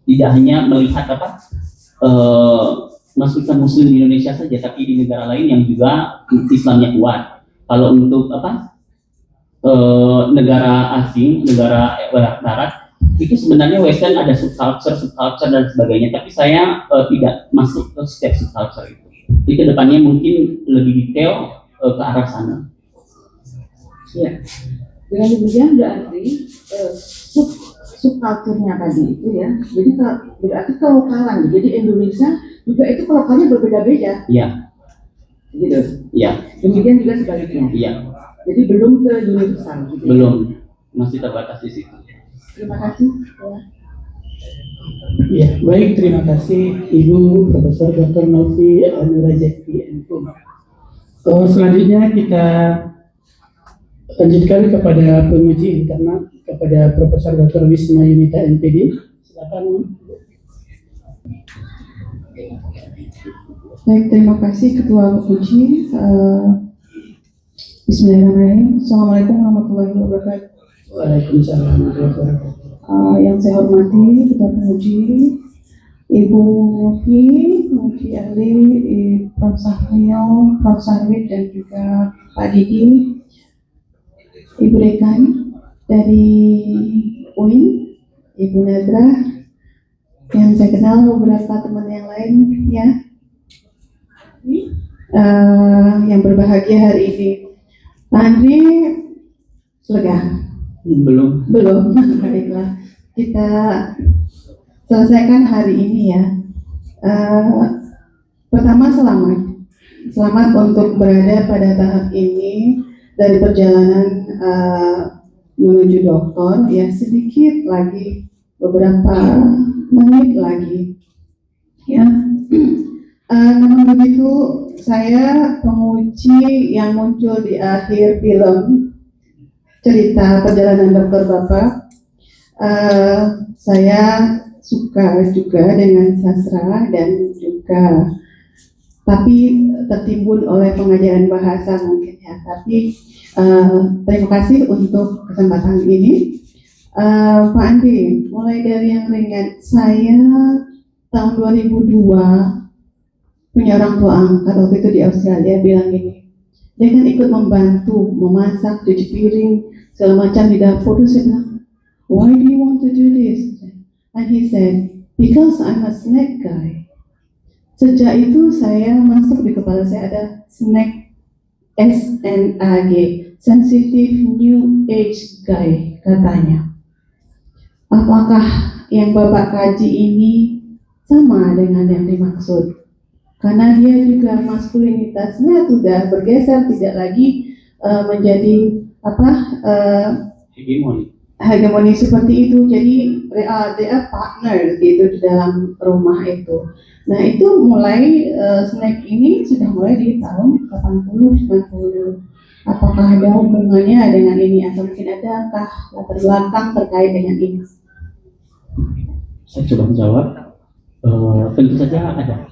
tidak hanya melihat masukan Muslim di Indonesia saja, tapi di negara lain yang juga Islamnya kuat. Kalau untuk negara asing, negara Barat, itu sebenarnya Western ada subculture dan sebagainya, tapi saya tidak masuk ke setiap subculture itu. Jadi ke depannya mungkin lebih detail ke arah sana. Ya. Dengan demikian berarti subculture-nya tadi itu ya, jadi berarti kelokalan. Jadi Indonesia juga itu kelokalnya berbeda-beda. Iya. Gitu. Iya. Demikian juga sebaliknya. Iya. Jadi belum ke universal. Gitu. Belum, masih terbatas di situ. Terima kasih. Ya, baik, terima kasih Ibu Profesor Dr. Novi Nurajeti MPhum. Selanjutnya kita lanjutkan kepada penguji internal kepada Profesor Dr. Wisma Yunita MPD. Silakan. Baik, terima kasih Ketua Uji. Bismillahirrahmanirrahim. Assalamualaikum warahmatullahi wabarakatuh. Waalaikumsalam warahmatullahi wabarakatuh. Yang saya hormati Ketua Penguji, Ibu Novi, penguji ahli, Prof. Sahril, Prof. Sarwit, dan juga Pak Didi, Ibu Dekan dari UIN, Ibu Nadra, yang saya kenal beberapa teman yang lain ya, yang berbahagia hari ini. Pak Andri, lega? Belum. Baiklah, kita selesaikan hari ini ya. Pertama, selamat untuk berada pada tahap ini dari perjalanan menuju doktor ya, sedikit lagi, beberapa menit lagi ya. Namun begitu, saya penguji yang muncul di akhir film cerita perjalanan dokter Bapak. Saya suka juga dengan sastra dan juga, tapi tertimbun oleh pengajaran bahasa mungkin ya. Tapi terima kasih untuk kesempatan ini. Pak Andi, mulai dari yang ringan. Saya tahun 2002 punya orang tua angkat waktu itu di Australia bilang gini, dia kan ikut membantu memasak, cuci piring, segala macam di dapur. Terus saya bilang, why do you want to do this? And he said, because I'm a snack guy. Sejak itu saya masuk di kepala saya ada snack, SNAG, sensitive new age guy katanya. Apakah yang Bapak kaji ini sama dengan yang dimaksud? Karena dia juga maskulinitasnya sudah bergeser, tidak lagi menjadi hegemoni seperti itu. Jadi dia partner gitu di dalam rumah itu. Nah itu mulai snack ini sudah mulai di tahun 80-90. Apakah ada hubungannya dengan ini atau mungkin adakah latar belakang terkait dengan ini? Saya coba menjawab. Tentu saja ada.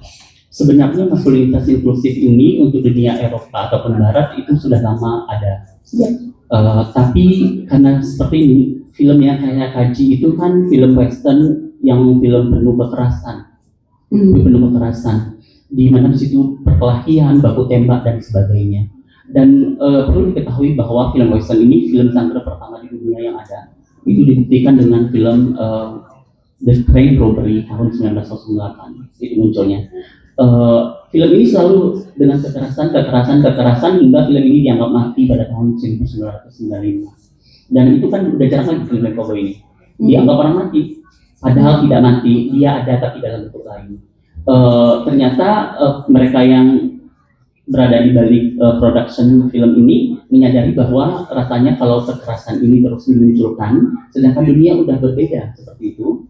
Sebenarnya maskulinitas inklusif ini untuk dunia Eropa ataupun Barat itu sudah lama ada. Ya. Tapi karena seperti ini, film yang saya kaji itu kan film western yang film penuh kekerasan, di mana di situ perkelahian, baku tembak dan sebagainya. Dan perlu diketahui bahwa film western ini film genre pertama di dunia yang ada. Itu dibuktikan dengan film The Train Robbery tahun 1908 itu munculnya. Film ini selalu dengan kekerasan hingga film ini dianggap mati pada tahun 1995. Dan itu kan udah jarang lagi film cowboy ini dianggap orang mati, padahal tidak mati, dia ada tapi dalam bentuk lain. Ternyata mereka yang berada di balik production film ini menyadari bahwa rasanya kalau kekerasan ini terus dimunculkan, sedangkan dunia udah berbeda seperti itu,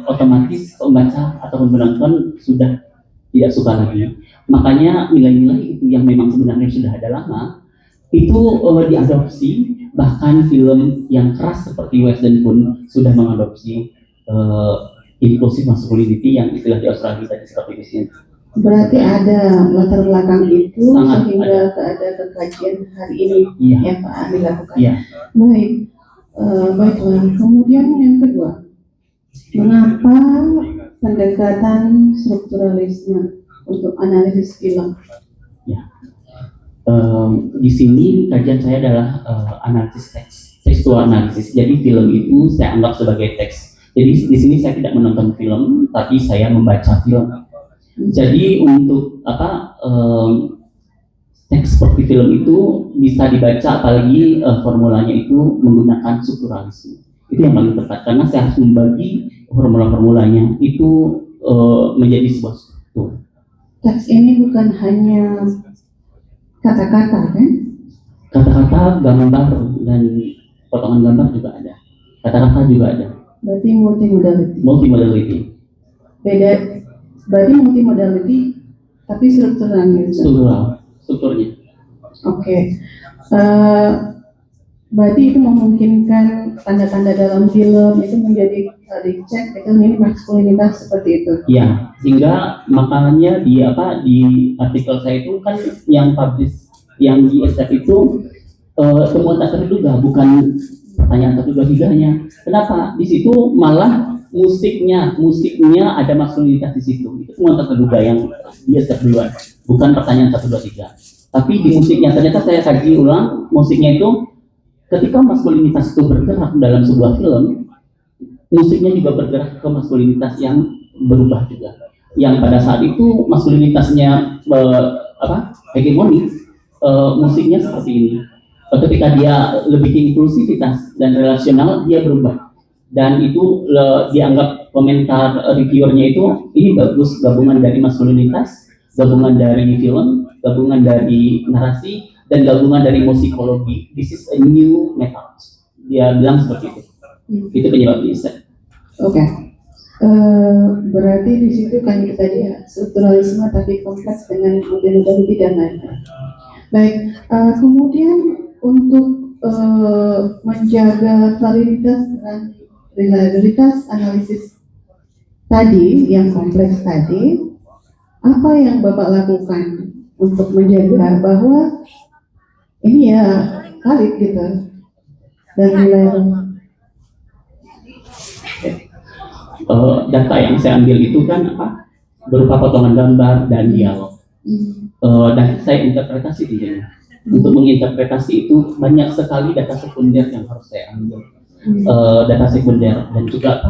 otomatis pembaca ataupun penonton sudah tidak suka lagi. Makanya nilai-nilai itu yang memang sebenarnya sudah ada lama itu diadopsi. Bahkan film yang keras seperti western pun sudah mengadopsi inclusive masculinity yang istilah di Australia tadi seperti di sini. Berarti ada latar belakang itu sangat sehingga ada kekajian hari ini yang Pak dilakukan. Iya. Baik, baiklah. Kemudian yang kedua, mengapa pendekatan strukturalisme untuk analisis film? Ya. Di sini kajian saya adalah analisis teks, tekstual analisis. Jadi film itu saya anggap sebagai teks. Jadi di sini saya tidak menonton film, tapi saya membaca film. Jadi untuk teks seperti film itu bisa dibaca, apalagi formulanya itu menggunakan strukturalisme. Itu yang paling tepat karena saya harus membagi formula-formulanya itu menjadi sebuah struktur. Teks ini bukan hanya kata-kata kan? Kata-kata, gambar, dan potongan gambar juga ada. Kata-kata juga ada. Berarti multimodality. Multimodality. Beda. Berarti multimodality, tapi strukturalnya. Strukturnya. Oke. berarti itu memungkinkan tanda-tanda dalam film itu menjadi dicek itu ini maskulinitas seperti itu. Ya, sehingga makanya di artikel saya itu kan yang publish yang di SF itu temuan tak terduga, bukan pertanyaan terduga higanya. Kenapa? Di situ malah musiknya ada maskulinitas di situ. Itu temuan tak terduga yang di SF duluan, bukan pertanyaan 1, 2, 3. Tapi di musiknya ternyata saya kaji ulang, musiknya itu ketika maskulinitas itu bergerak dalam sebuah film, musiknya juga bergerak ke maskulinitas yang berubah juga. Yang pada saat itu maskulinitasnya hegemoni, musiknya seperti ini. Ketika dia lebih ke inklusivitas dan relasional, dia berubah. Dan itu dianggap komentar reviewernya itu ini bagus, gabungan dari maskulinitas, gabungan dari film, gabungan dari narasi, dan gabungan dari musikologi. This is a new method. Dia bilang seperti itu. Itu penyebabnya. Oke. Berarti di situ kan itu tadi ya, strukturalisme tapi kompleks dengan model-model dan lain-lain. Baik, kemudian untuk menjaga validitas dan reliabilitas analisis tadi yang kompleks tadi, apa yang Bapak lakukan untuk menjaga bahwa ini ya valid gitu dan reliable? Data yang saya ambil itu kan berupa potongan gambar dan dialog. Dan saya interpretasi tentunya. Untuk menginterpretasi itu banyak sekali data sekunder yang harus saya ambil. Data sekunder dan juga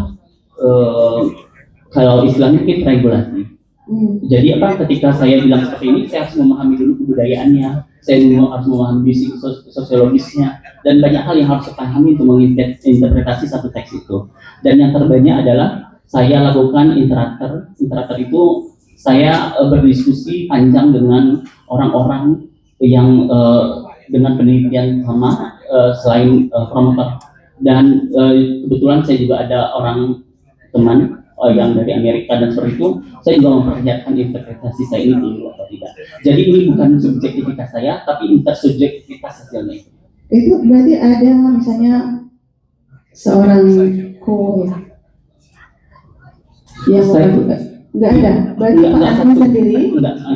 kalau istilahnya fit regulasi. Jadi ketika saya bilang seperti ini, saya harus memahami dulu kebudayaannya, saya harus memahami basic sosiologisnya, dan banyak hal yang harus saya pahami untuk menginterpretasi satu teks itu. Dan yang terbanyak adalah saya lakukan interator itu saya berdiskusi panjang dengan orang-orang yang dengan penelitian sama selain promotor. Dan kebetulan saya juga ada orang teman yang dari Amerika dan seperti itu, saya juga memperlihatkan interpretasi saya ini dulu atau tidak. Jadi ini bukan subjektivitas saya, tapi intersubjektivitas hasilnya. Itu berarti ada misalnya seorang yang nggak ada, berarti Pak Andri sendiri,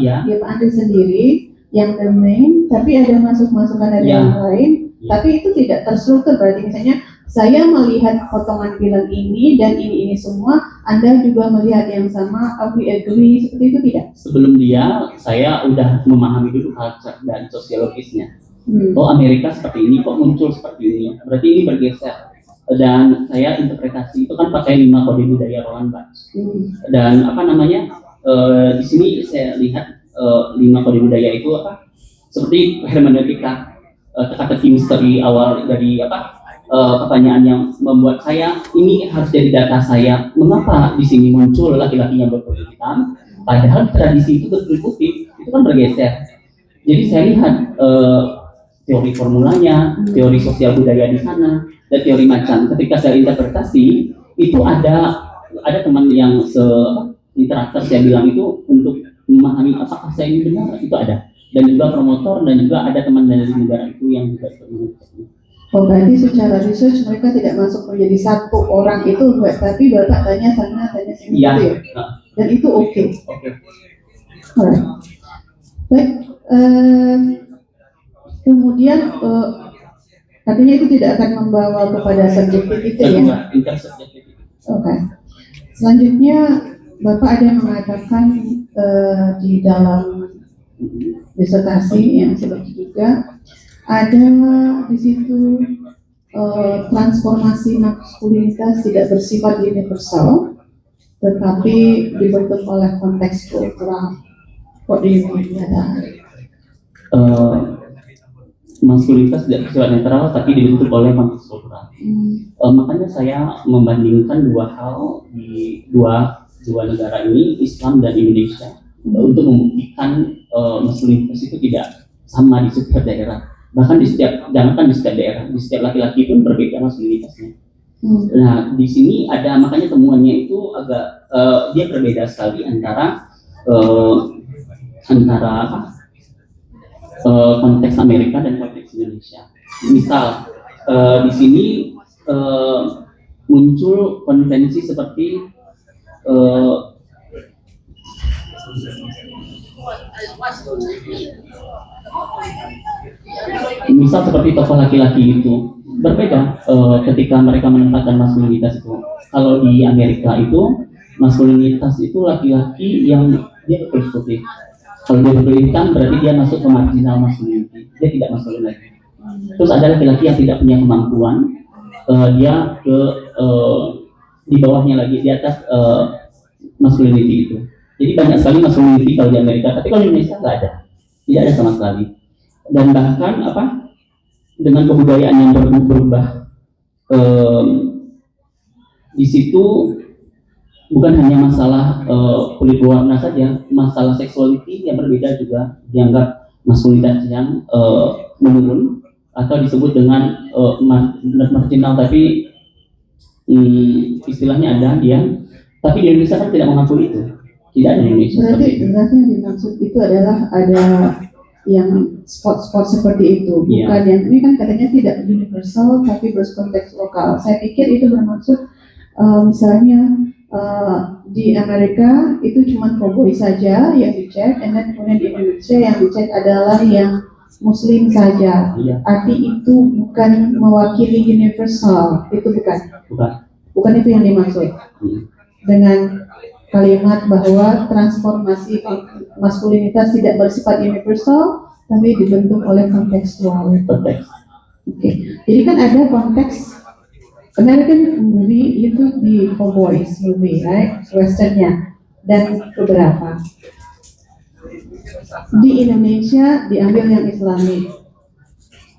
ya Pak Andri sendiri yang the main, tapi ada masukan dari yang lain, tapi itu tidak terstruktur. Berarti misalnya saya melihat potongan film ini dan ini semua, Anda juga melihat yang sama, we agree, seperti itu tidak? Sebelum saya udah memahami dulu culture dan sosiologisnya. Oh, Amerika seperti ini, kok muncul seperti ini, berarti ini bergeser. Dan saya interpretasi itu kan pakai 5 kode budaya Roland Barthes. Dan di sini saya lihat 5 kode budaya itu seperti hermeneutika, teka-teki misteri awal dari pertanyaan yang membuat saya ini harus jadi data saya. Mengapa di sini muncul laki-laki yang berkulit hitam, padahal tradisi itu berkulit putih, itu kan bergeser. Jadi saya lihat teori formulanya, teori sosial budaya di sana, dan teori macam. Ketika saya interpretasi, itu ada teman yang interaktor saya bilang itu untuk memahami apakah saya ini benar, itu ada. Dan juga promotor dan juga ada teman dari negara itu yang juga ikut. Oh, berarti secara research mereka tidak masuk menjadi satu orang itu, tapi Bapak tanya sana, tanya sini gitu ya? Dan itu oke. Alright. Baik, kemudian artinya itu tidak akan membawa kepada subjektivitas ya? Oke. Selanjutnya Bapak ada mengatakan di dalam disertasi yang seperti juga ada di situ transformasi maskulinitas tidak bersifat universal, tetapi dibentuk oleh konteks kultural. Kok demikian? Maskulinitas tidak bersifat netral, tapi dibentuk oleh konteks kultural. Makanya saya membandingkan 2 hal di dua negara ini, Islam dan Indonesia, untuk membuktikan maskulinitas itu tidak sama di setiap daerah. Bahkan jangankan di setiap daerah, di setiap laki-laki pun berbeda maskulinitasnya. Nah, di sini ada, makanya temuannya itu agak dia berbeda sekali antara konteks Amerika dan konteks Indonesia. Misal Di sini muncul konvensi seperti misal seperti tokoh laki-laki itu berbeda ketika mereka menempatkan maskulinitas itu. Kalau di Amerika itu maskulinitas itu laki-laki yang dia eksklusif. Kalau dia berpendidikan berarti dia masuk ke marginal masculinity, dia tidak maskulin lagi. Terus ada laki-laki yang tidak punya kemampuan, dia ke di bawahnya lagi, di atas masculinity itu. Jadi banyak sekali masculinity kalau di Amerika, tapi kalau di Indonesia nggak ada, tidak ada sama sekali. Dan bahkan dengan kebudayaan yang berubah, di situ bukan hanya masalah kulit berwarna saja, masalah sexuality yang berbeda juga dianggap maskulinitas yang menurun atau disebut dengan marginal, tapi istilahnya ada yang, tapi di Indonesia kan tidak mengakui itu, tidak ada di Indonesia. Berarti yang dimaksud itu adalah ada yang spot-spot seperti itu, bukan yang ini kan katanya tidak universal tapi berkonteks lokal. Saya pikir itu bermaksud misalnya di Amerika itu cuma cowboy saja yang dicek, dan kemudian di Indonesia yang dicek adalah yang Muslim saja. Arti itu bukan mewakili universal, itu bukan itu yang dimaksud dengan kalimat bahwa transformasi maskulinitas tidak bersifat universal tapi dibentuk oleh kontekstual. Jadi kan ada konteks American movie itu di cowboys movie, right? Westernnya dan beberapa. Di Indonesia diambil yang Islamic.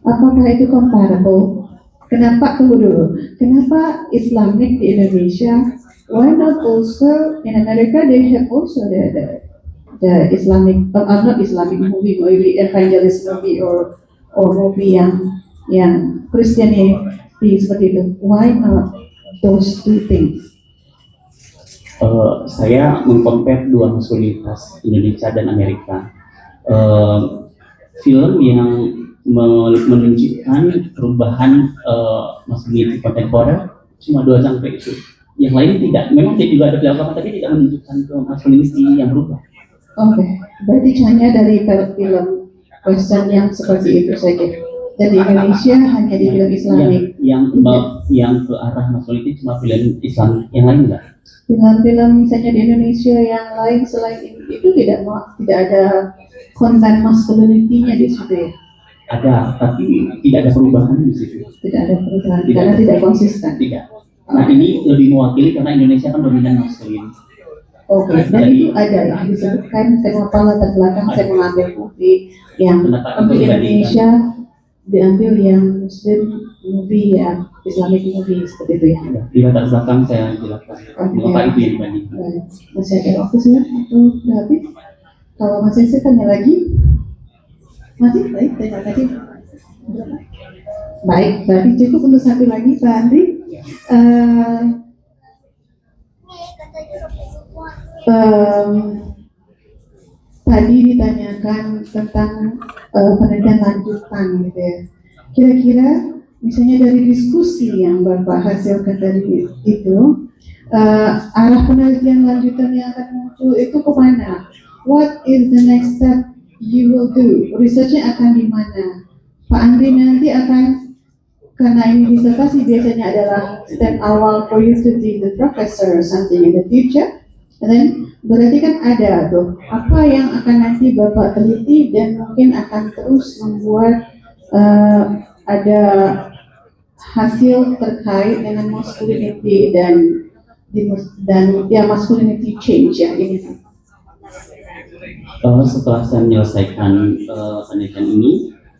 Apakah itu comparable? Kenapa Kenapa Islamic di Indonesia? Why not also in America? They have also the Islamic, not Islamic movie, maybe evangelist movie or movie yang Christianity seperti itu. Why not those two things? Saya mengcompare dua maskulinitas Indonesia dan Amerika. Film yang menunjukkan perubahan maskuliniti kontemporer cuma 2 sampai itu. Yang lain tidak. Memang dia juga ada film tapi tidak menunjukkan ke maskuliniti yang berubah. Oke, berarti hanya dari film Western yang seperti itu saja. Dan di Indonesia hanya di film Islamik. Yang ke arah maskuliniti cuma film Islam, yang lain enggak. Film-film misalnya di Indonesia yang lain selain itu tidak ada konten maskulinitinya di situ ya? Ada, tapi tidak ada perubahan di situ. Tidak ada perubahan karena tidak konsisten. Tidak. Nah ini lebih mewakili karena Indonesia kan dominan muslim. Oke, dan itu ada yang disebutkan. Kenapa latar belakang saya mengambil movie yang untuk Indonesia diambil yang Muslim movie ya, Islamic movie seperti itu ya. Di latar belakang saya jelaskan. Mengapa itu yang dibandingkan? Masih ada waktu sih atau udah habis? Kalau masih saya tanya lagi, masih baik, terima kasih. Baik, berarti cukup untuk satu lagi Pak Andri. Tadi ditanyakan tentang penelitian lanjutan gitu ya. Kira-kira misalnya dari diskusi yang Bapak hasilkan dari itu, arah penelitian lanjutan yang akan muncul itu kemana? What is the next step you will do? Researchnya akan di mana? Pak Andri nanti akan, karena ini disertasi biasanya adalah step awal for you to be the professor or something in the future. And then berarti kan ada tuh apa yang akan nanti Bapak teliti dan mungkin akan terus membuat ada hasil terkait dengan masculinity dan ya masculinity change ya ini. Setelah saya menyelesaikan penelitian ini,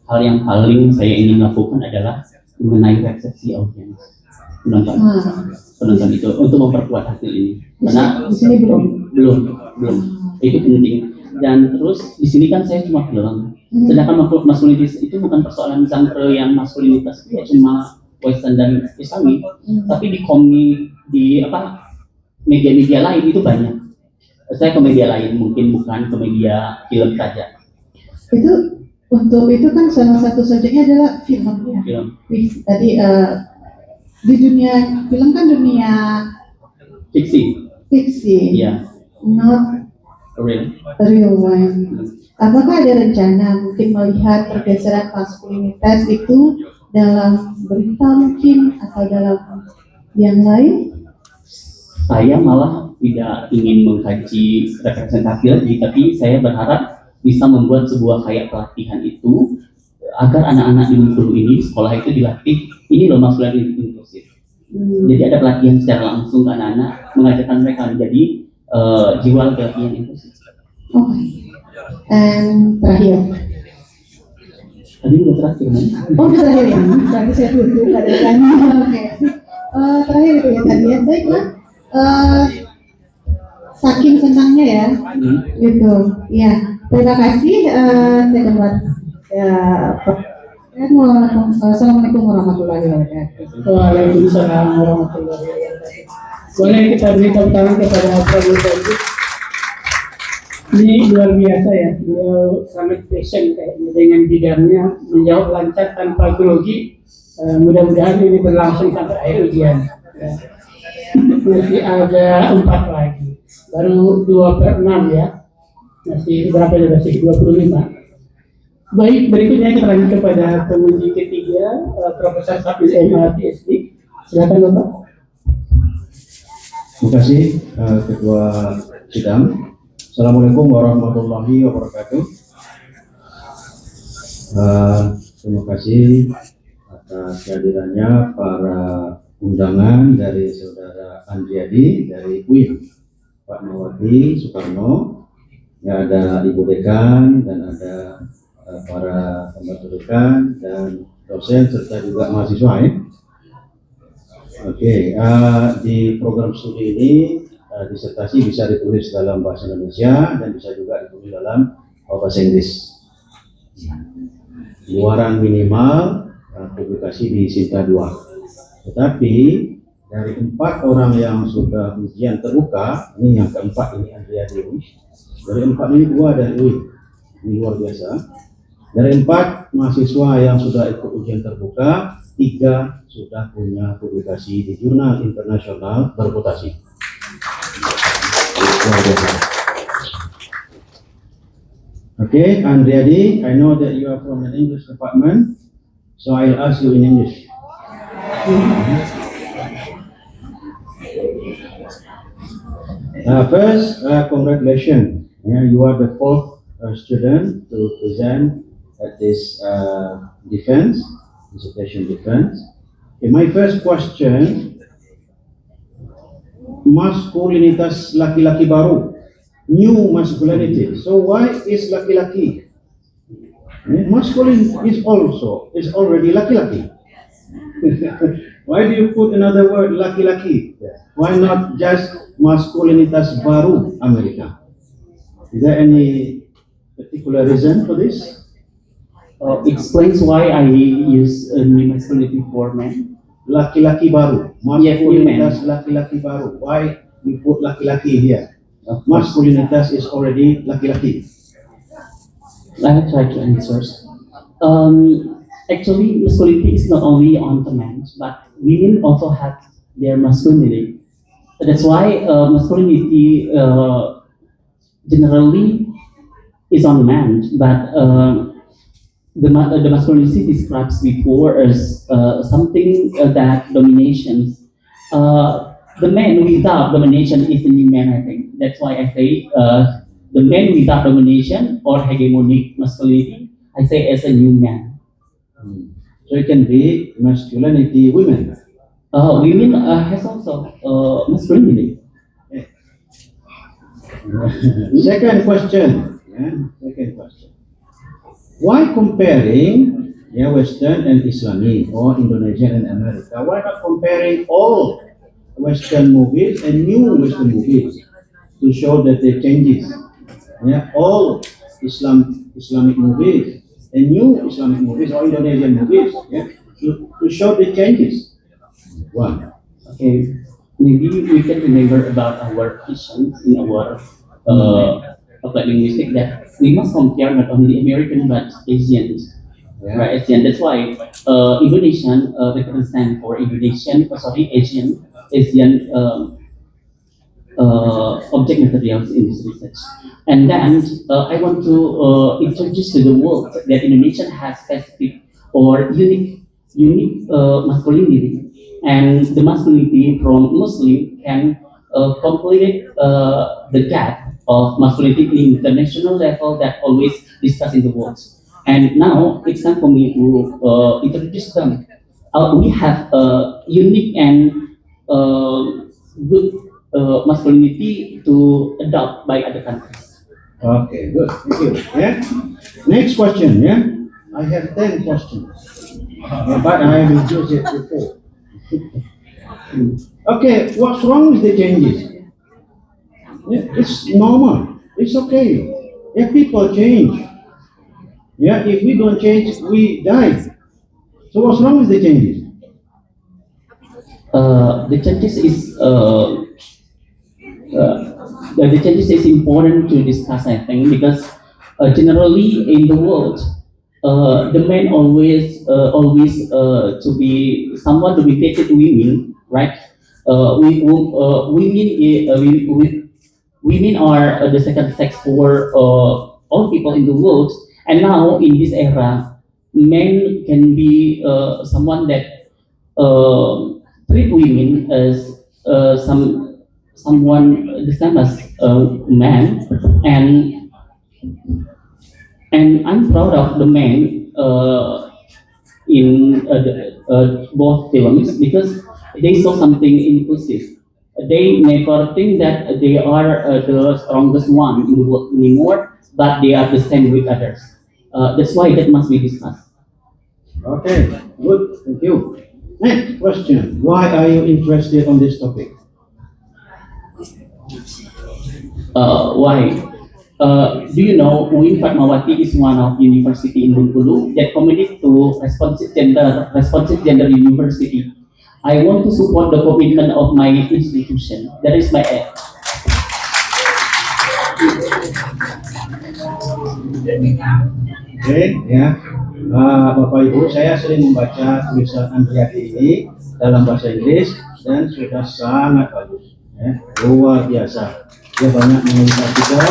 hal yang paling saya ingin lakukan adalah mengenai resepsi audiens penonton itu untuk memperkuat hasil ini. Karena di sini belum itu penting. Dan terus di sini kan saya cuma film. Sedangkan maskulinitas itu bukan persoalan genre yang maskulinitas ya cuma Western dan Islami, tapi di komik, di media-media lain itu banyak. Saya ke media lain, mungkin bukan ke media film saja. Itu Untuk itu kan salah satu subjeknya adalah film ya. Film. Tadi di dunia film kan dunia Fiksi. fiksi, Iya. not Real. real one. Apakah ada rencana mungkin melihat pergeseran maskulinitas itu dalam berita mungkin atau dalam yang lain? Saya malah tidak ingin mengkaji representasi lagi, tapi saya berharap bisa membuat sebuah kayak pelatihan itu agar anak-anak di Bengkulu ini di sekolah itu dilatih ini loh maskulinitas inklusif. Jadi ada pelatihan secara langsung ke anak-anak, mengajarkan mereka menjadi jiwa laki-laki yang inklusif. Oh, and terakhir. Tadi udah terakhir kan? Oh, terakhir ya. Tadi saya duduk ada kan. Oke. Terakhir itu ya tadi ya. Baiklah. Saking senangnya ya. Gitu. Ya. Terima kasih. Saya dapat. Assalamualaikum warahmatullahi wabarakatuh. Waalaikumsalam warahmatullahi wabarakatuh. Boleh kita beri tepuk tangan kepada Prabowo Gandhi. Ini luar biasa ya, beliau sangat passion kayaknya dengan bidangnya, menjawab lancar tanpa grogi. Mudah-mudahan ini berlangsung sampai akhir ujian. Masih ada 4 lagi, baru 2/6 ya, masih berapa ya, masih 25. Baik, berikutnya kita lanjut kepada penguji ketiga, Profesor Sapil MA PhD. Silakan Bapak. Terima kasih Ketua Sidang. Assalamualaikum warahmatullahi wabarakatuh. Terima kasih atas kehadirannya para undangan dari Saudara Andriadi dari UIN, Pak Mawati Soekarno, ya, ada Ibu Dekan dan ada para pembantu dekan dan dosen serta juga mahasiswa ya. Oke, di program studi ini disertasi bisa ditulis dalam bahasa Indonesia dan bisa juga ditulis dalam bahasa Inggris. Luaran minimal publikasi di Sinta 2. Tetapi dari 4 orang yang sudah ujian terbuka, ini yang keempat ini Andriadi. Dari 4 ini 2 dari UI. Ini luar biasa. Dari 4 mahasiswa yang sudah ikut ujian terbuka, 3 sudah punya publikasi di jurnal internasional berputasi. Okay, Andriadi, I know that you are from an English department, so I'll ask you in English. First, congratulations. Yeah, you are the 4th student to present at this dissertation defense. Okay, my first question, maskulinitas laki-laki baru, new masculinity. So why is laki-laki? Masculine is already laki-laki. Why do you put another word laki-laki? Why not just maskulinitas baru Amerika? Is there any particular reason for this? Explains why I use new masculinity for men. Laki-laki baru, maskulinitas laki-laki baru. Why you put laki-laki here? Maskulinitas is already laki-laki. I'll try to answer. Actually, masculinity is not only on the men, but women also have their masculinity. That's why masculinity generally is on men, but the masculinity describes before as something that dominations. The man without domination is the new man, I think. That's why I say the man without domination or hegemonic masculinity, I say as a new man. So it can be masculinity women. Women has also masculinity. Second question. Second question. Why comparing Western and Islamic or Indonesian and America? Why not comparing all Western movies and new Western movies to show that they changes? All Islamic movies and new Islamic movies or Indonesian movies, to show the changes. One. Okay, maybe we can remember about our Christians in our applied linguistics that we must compare not only American but Asian. Yeah. Right, Asian. That's why Indonesian represent for Asian object materials in this research. And then I want to introduce to the world that Indonesia has specific or unique masculinity, and the masculinity from Muslim can complete the gap of masculinity in international level that always discussed in the world. And now it's time for me to introduce them. We have a unique and good masculinity to adopt by other countries. Okay, good. Thank you. Yeah. Next question. Yeah. I have 10 questions, but I will choose it to 4. Okay. What's wrong with the changes? Yeah, it's normal. It's okay. Yeah, people change. Yeah, if we don't change, we die. So what's wrong with the changes? The changes is the changes is important to discuss, I think, because generally in the world, the men always to be someone dominated women, right? Women are the second sex for all people in the world, and now in this era, men can be someone that treat women as someone the same as a man, and I'm proud of the men in both films because they saw something inclusive. They never think that they are the strongest one in the world anymore, but they are the same with others. That's why that must be discussed. Okay, good. Thank you. Next question. Why are you interested on this topic? Why? Do you know UIN Fatmawati is one of university in Bengkulu that committed to responsive gender university. I want to support the commitment of my institution. That is my aim. Oke, ya. Bapak Ibu, saya sering membaca tulisan Andriati ini dalam bahasa Inggris dan sudah sangat bagus, ya, luar biasa. Dia banyak menulis artikel,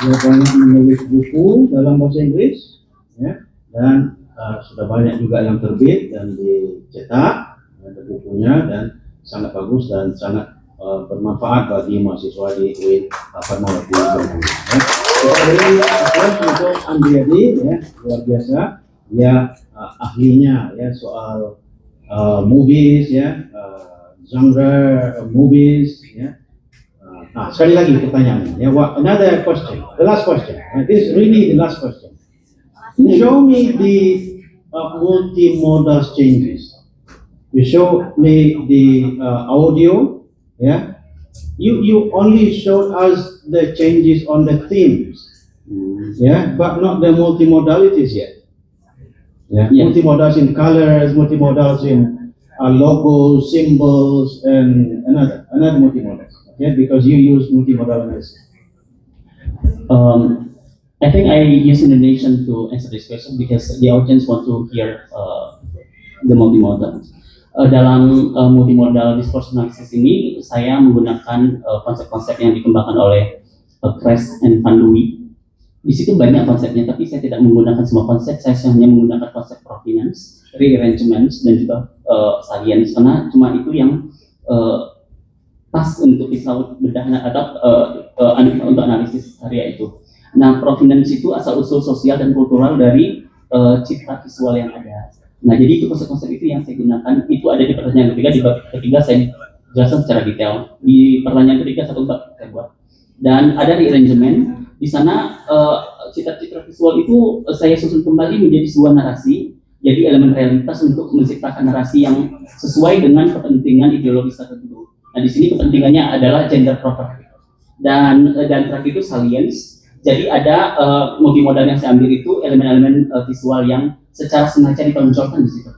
dia banyak menulis buku dalam bahasa Inggris, ya, dan sudah banyak juga yang terbit dan dicetak, ada bukunya dan sangat bagus dan sangat bermanfaat bagi mahasiswa di UIN Fatmawati Bengkulu. Ya. Kita beri aplaus untuk Andriadi, ya, luar biasa. Dia ahlinya ya soal movies, ya, genre movies, ya. Sekali lagi pertanyaannya. Ya, another question, the last question. This is really the last question. Show me the multimodal changes. You show me the audio, yeah. You only showed us the changes on the themes, yeah, but not the multimodalities yet. Yeah, Yes. multimodals in colors, multimodals in logos, symbols, and another multimodal. Okay, because you use multimodal analysis. I think I use Indonesian to answer this question because the audience want to hear the multimodal. Dalam multimodal discourse analysis ini, saya menggunakan konsep-konsep yang dikembangkan oleh Kress and Van Louis. Di situ banyak konsepnya, tapi saya tidak menggunakan semua konsep. Saya hanya menggunakan konsep provenance, rearrangements, dan juga salience, karena cuma itu yang pas untuk pisau bedah atau untuk analisis karya itu. Nah, provenance itu asal usul sosial dan kultural dari citra visual yang ada. Nah, jadi itu konsep-konsep itu yang saya gunakan. Itu ada di pertanyaan ketiga. Di bab ketiga saya jelaskan secara detail. Di pertanyaan ketiga satu bab saya buat. Dan ada rearrangement. Di sana citra-citra visual itu saya susun kembali menjadi sebuah narasi. Jadi elemen realitas untuk menciptakan narasi yang sesuai dengan kepentingan ideologis tertentu. Nah, di sini kepentingannya adalah gender property. Dan terakhir itu salience. Jadi ada multimodal yang saya ambil itu elemen-elemen visual yang secara sengaja ditonjolkan di situ,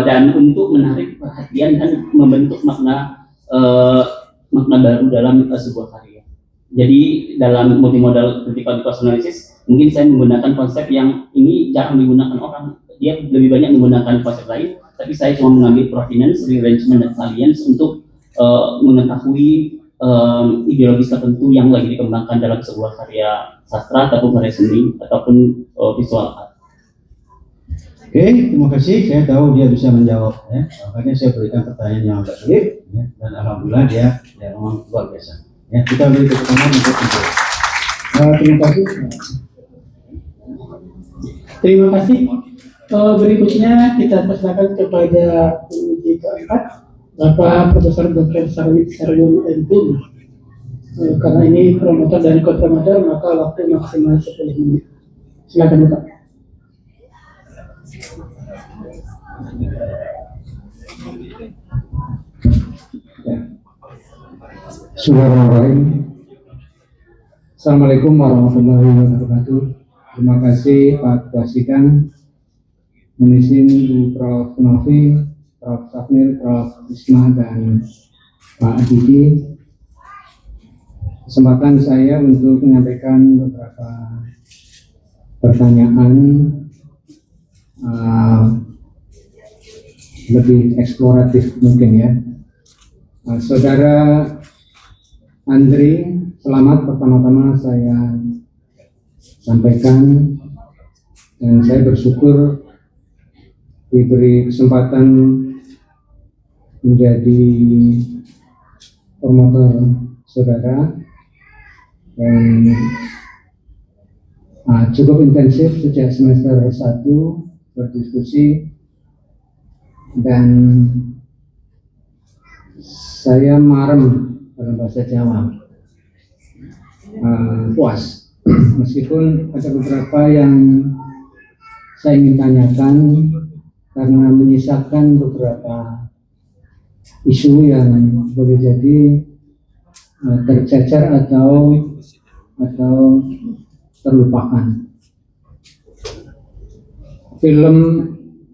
dan untuk menarik perhatian dan membentuk makna baru dalam sebuah karya. Jadi dalam multimodal critical cost analysis, mungkin saya menggunakan konsep yang ini jarang digunakan orang. Dia lebih banyak menggunakan konsep lain, tapi saya cuma mengambil provenance, rearrangement, dan salience untuk mengetahui ideologis tertentu yang lagi dikembangkan dalam sebuah karya sastra ataupun karya seni ataupun visual art. Oke, terima kasih. Saya tahu dia bisa menjawab, ya. Makanya saya berikan pertanyaan yang agak sulit, ya. Dan alhamdulillah dia memang luar biasa. Ya, kita beri tepuk tangan untuk itu. Terima kasih. Terima kasih. Berikutnya kita persilakan kepada penguji keempat, Bapak Profesor Dr. Sarwit Sarwun MP. Karena ini promotor dan co-promotor, maka waktu maksimal 10 menit. Silakan Bapak. Bismillahirrahmanirrahim. Assalamualaikum warahmatullahi wabarakatuh. Terima kasih Pak Ketua Sidang, Munisin, Bu Prof. Novi, Prof. Safnir, Prof. Isma, dan Pak Didi. Kesempatan saya untuk menyampaikan beberapa pertanyaan lebih eksploratif mungkin ya. Saudara Andri, selamat pertama-tama saya sampaikan, dan saya bersyukur diberi kesempatan menjadi promotor saudara, dan cukup intensif sejak semester 1 berdiskusi, dan saya marem dalam bahasa Jawa, puas meskipun ada beberapa yang saya ingin tanyakan karena menyisakan beberapa isu yang boleh jadi tercecer atau terlupakan.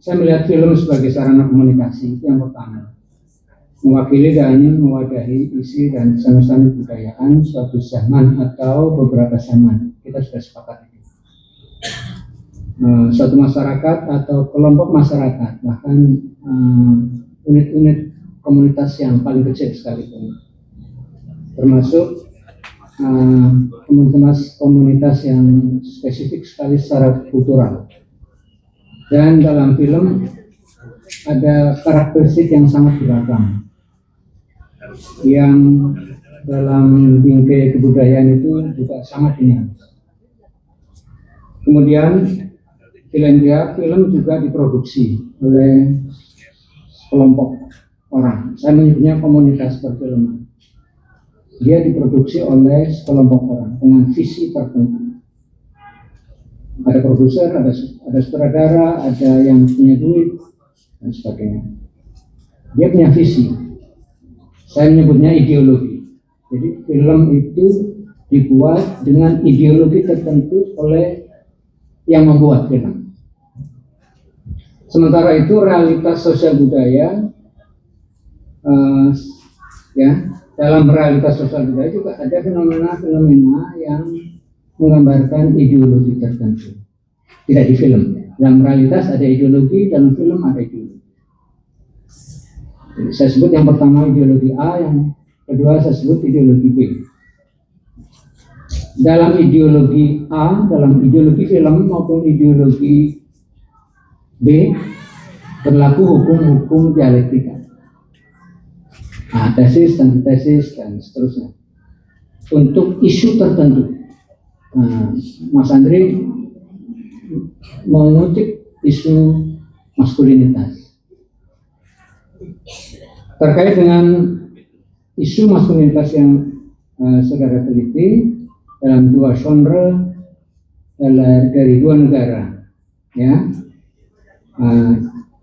Saya melihat film sebagai sarana komunikasi, itu yang pertama. Mewakili dan mewadahi isi dan pesan-pesan kebudayaan suatu zaman atau beberapa zaman. Kita sudah sepakat itu. Suatu masyarakat atau kelompok masyarakat, bahkan unit-unit komunitas yang paling kecil sekalipun, termasuk komunitas yang spesifik sekali secara kultural. Dan dalam film ada karakteristik yang sangat beragam, yang dalam bingkai kebudayaan itu juga sangat dinamis. Kemudian film juga diproduksi oleh kelompok orang. Saya menyebutnya komunitas perfilman. Dia diproduksi oleh sekelompok orang dengan visi tertentu. Ada produser, ada sutradara, ada yang punya duit, dan sebagainya. Dia punya visi. Saya menyebutnya ideologi. Jadi film itu dibuat dengan ideologi tertentu oleh yang membuat film. Sementara itu realitas sosial budaya, dalam realitas sosial budaya juga ada fenomena-fenomena yang menggambarkan ideologi tertentu. Tidak di film. Dalam realitas ada ideologi, dalam film ada ideologi. Saya sebut yang pertama ideologi A, yang kedua saya sebut ideologi B. Dalam ideologi A, dalam ideologi film maupun ideologi B, berlaku hukum-hukum dialektika. Tesis, antitesis, dan seterusnya. Untuk isu tertentu. Mas Andri mengutip isu maskulinitas. Terkait dengan isu maskulinitas yang saudara teliti dalam dua genre dari dua negara, ya,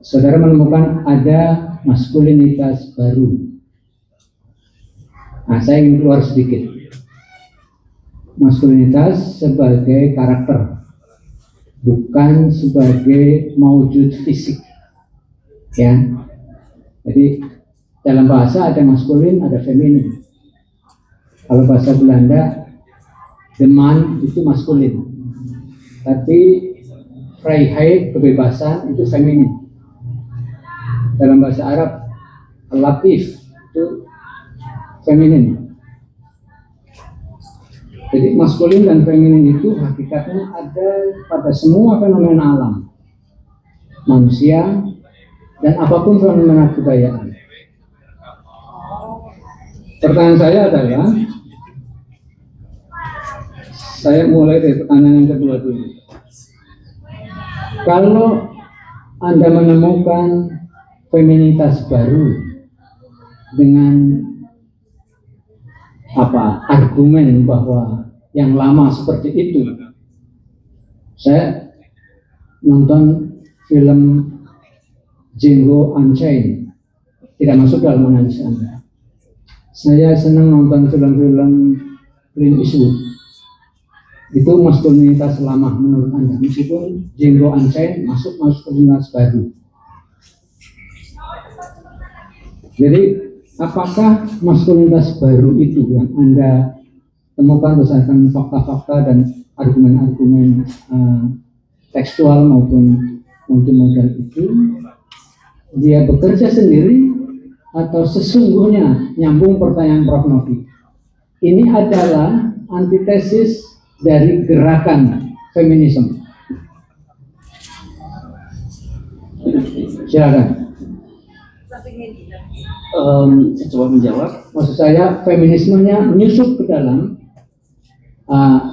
saudara menemukan ada maskulinitas baru. Saya ingin keluar sedikit. Maskulinitas sebagai karakter, bukan sebagai maujud fisik, ya. Jadi dalam bahasa ada maskulin, ada feminin. Kalau bahasa Belanda, the man itu maskulin, tapi Freiheit, kebebasan, itu feminin. Dalam bahasa Arab, latif itu feminin. Jadi maskulin dan feminin itu hakikatnya ada pada semua fenomena alam, manusia, dan apapun fenomena kebudayaan. Pertanyaan saya adalah, saya mulai dari pertanyaan yang kedua dulu. Kalau Anda menemukan feminitas baru dengan argumen bahwa yang lama seperti itu, saya nonton film Django Unchained, tidak masuk dalam analisa Anda. Saya senang nonton film-film Clint Eastwood. Itu maskulinitas lama menurut Anda, meskipun Django Unchained masuk maskulinitas baru. Jadi apakah maskulinitas baru itu yang Anda temukan berdasarkan fakta-fakta dan argumen-argumen tekstual maupun multimodal itu, dia bekerja sendiri atau sesungguhnya, nyambung pertanyaan Prof. Novi, ini adalah antitesis dari gerakan feminisme? Silakan. Saya coba menjawab. Maksud saya feminismenya menyusup ke dalam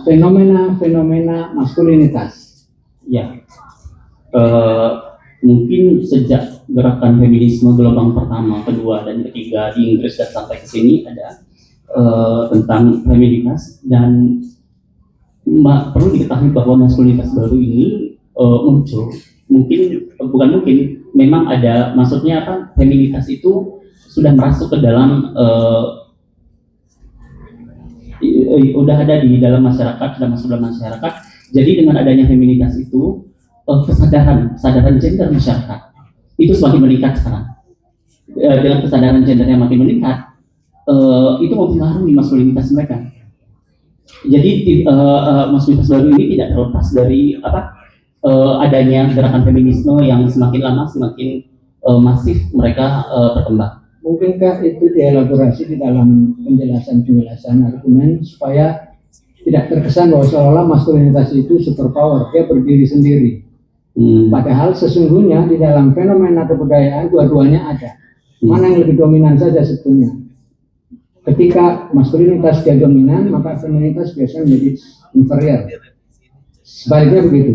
fenomena-fenomena maskulinitas. Ya, mungkin sejak gerakan feminisme gelombang pertama, kedua, dan ketiga di Inggris dan sampai ke sini ada tentang feminitas, dan perlu diketahui bahwa maskulinitas baru ini muncul. Memang ada, maksudnya kan feminitas itu sudah masuk ke dalam udah ada di dalam masyarakat, sudah masuk dalam masyarakat. Jadi dengan adanya feminitas itu kesadaran gender masyarakat itu semakin meningkat sekarang. Dengan kesadaran gender yang makin meningkat, itu mempengaruhi maskulinitas mereka. Jadi maskulinitas baru ini tidak terlepas dari adanya gerakan feminisme yang semakin lama semakin masif mereka berkembang. Mungkinkah itu dielaborasi di dalam penjelasan argumen supaya tidak terkesan bahwa seolah-olah maskulinitas itu superpower, dia berdiri sendiri. Padahal sesungguhnya di dalam fenomena kebudayaan dua-duanya ada. Mana yang lebih dominan saja sebetulnya. Ketika maskulinitas dia dominan, maka feminitas biasanya menjadi inferior. Sebaliknya begitu.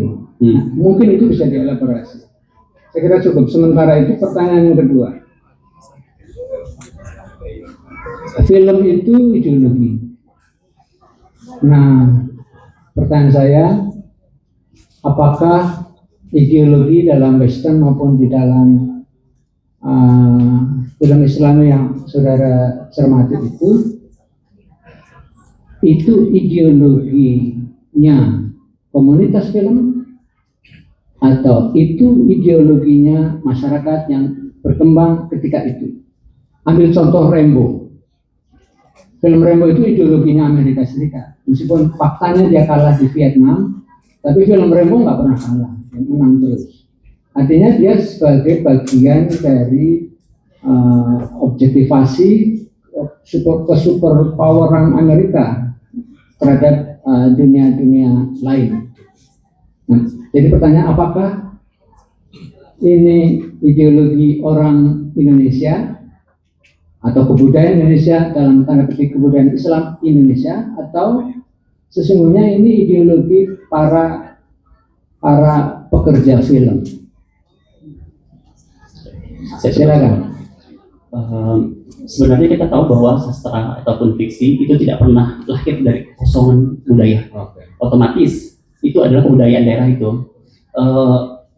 Mungkin itu bisa dielaborasi. Saya kira cukup. Sementara itu pertanyaan yang kedua. Film itu ideologi. Nah, pertanyaan saya, apakah ideologi dalam Western maupun di dalam film Islami yang saudara cermati itu ideologinya komunitas film atau itu ideologinya masyarakat yang berkembang ketika itu? Ambil contoh Rambo. Film Rambo itu ideologinya Amerika Serikat. Meskipun faktanya dia kalah di Vietnam, tapi film Rambo nggak pernah kalah, dia menang terus. Artinya dia sebagai bagian dari objektivasi kesuperpoweran Amerika terhadap dunia-dunia lain. Nah, jadi pertanyaan, apakah ini ideologi orang Indonesia atau kebudayaan Indonesia dalam tanda petik kebudayaan Islam Indonesia, atau sesungguhnya ini ideologi para pekerja film? Silakan. Sebenarnya kita tahu bahwa sastra ataupun fiksi itu tidak pernah lahir dari kekosongan budaya. Otomatis itu adalah kebudayaan daerah itu.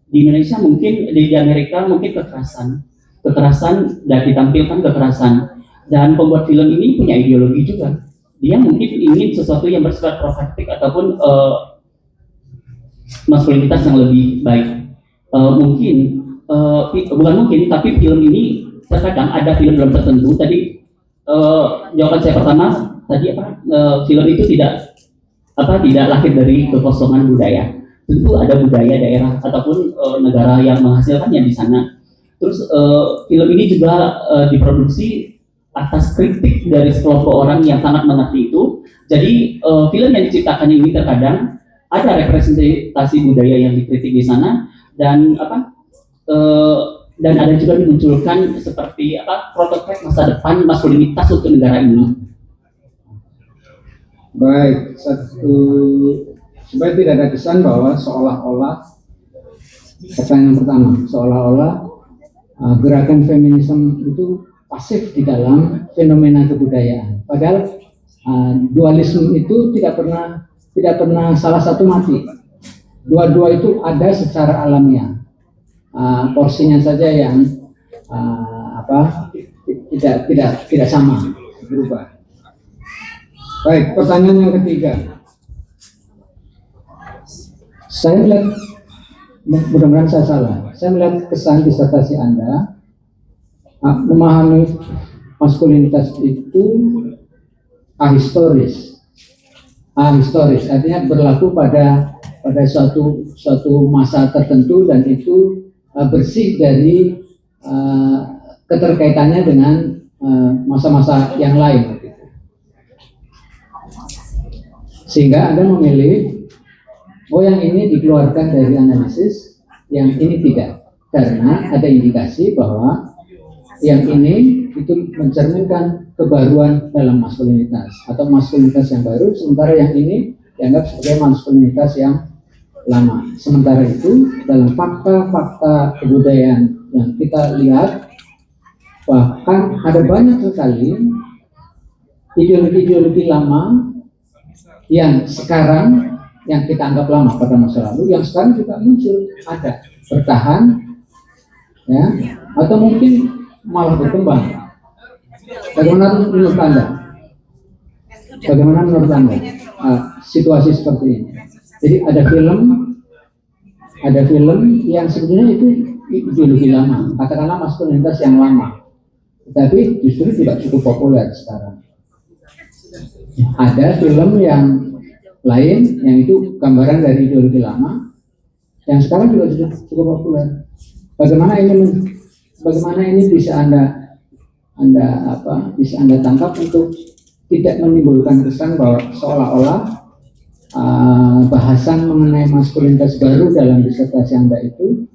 Di Indonesia mungkin, di Amerika mungkin kekerasan dan ditampilkan kekerasan, dan pembuat film ini punya ideologi juga. Dia mungkin ingin sesuatu yang bersifat provokatif ataupun maskulinitas yang lebih baik. Bukan mungkin, tapi film ini terkadang ada film-film tertentu. Tadi jawaban saya pertama, tadi film itu tidak lahir dari kekosongan budaya. Tentu ada budaya daerah ataupun negara yang menghasilkannya di sana. Terus film ini juga diproduksi atas kritik dari sekelompok orang yang sangat mengerti itu. Jadi film yang diciptakan ini terkadang ada representasi budaya yang dikritik di sana, dan dan ada juga dimunculkan seperti prototip masa depan maskulinitas untuk negara ini. Baik, supaya tidak ada kesan bahwa seolah-olah, pertanyaan pertama, seolah-olah gerakan feminisme itu pasif di dalam fenomena kebudayaan. Padahal dualisme itu tidak pernah salah satu mati. Dua-dua itu ada secara alamiah. Porsinya saja yang tidak sama, berubah. Baik, pertanyaan yang ketiga. Saya melihat, mudah-mudahan saya salah, saya melihat kesan disertasi Anda memahami maskulinitas itu ahistoris. Ahistoris artinya berlaku pada suatu masa tertentu, dan itu bersih dari keterkaitannya dengan masa-masa yang lain. Sehingga Anda memilih, yang ini dikeluarkan dari analisis, yang ini tidak, karena ada indikasi bahwa yang ini itu mencerminkan kebaruan dalam maskulinitas atau maskulinitas yang baru, sementara yang ini dianggap sebagai maskulinitas yang lama. Sementara itu dalam fakta-fakta kebudayaan yang kita lihat, bahkan ada banyak sekali ideologi-ideologi lama yang sekarang, yang kita anggap lama pada masa lalu, yang sekarang juga muncul, ada, bertahan, ya, atau mungkin malah berkembang. Bagaimana menurut Anda? Bagaimana menurut Anda situasi seperti ini? Jadi ada film yang sebenarnya itu ideologi lama, katakanlah maskulinitas yang lama, tetapi justru tidak cukup populer sekarang. Ada film yang lain yang itu gambaran dari ideologi lama yang sekarang juga cukup populer. Bagaimana ini bisa Anda tangkap untuk tidak menimbulkan kesan bahwa seolah-olah bahasan mengenai maskulinitas baru dalam disertasi Anda itu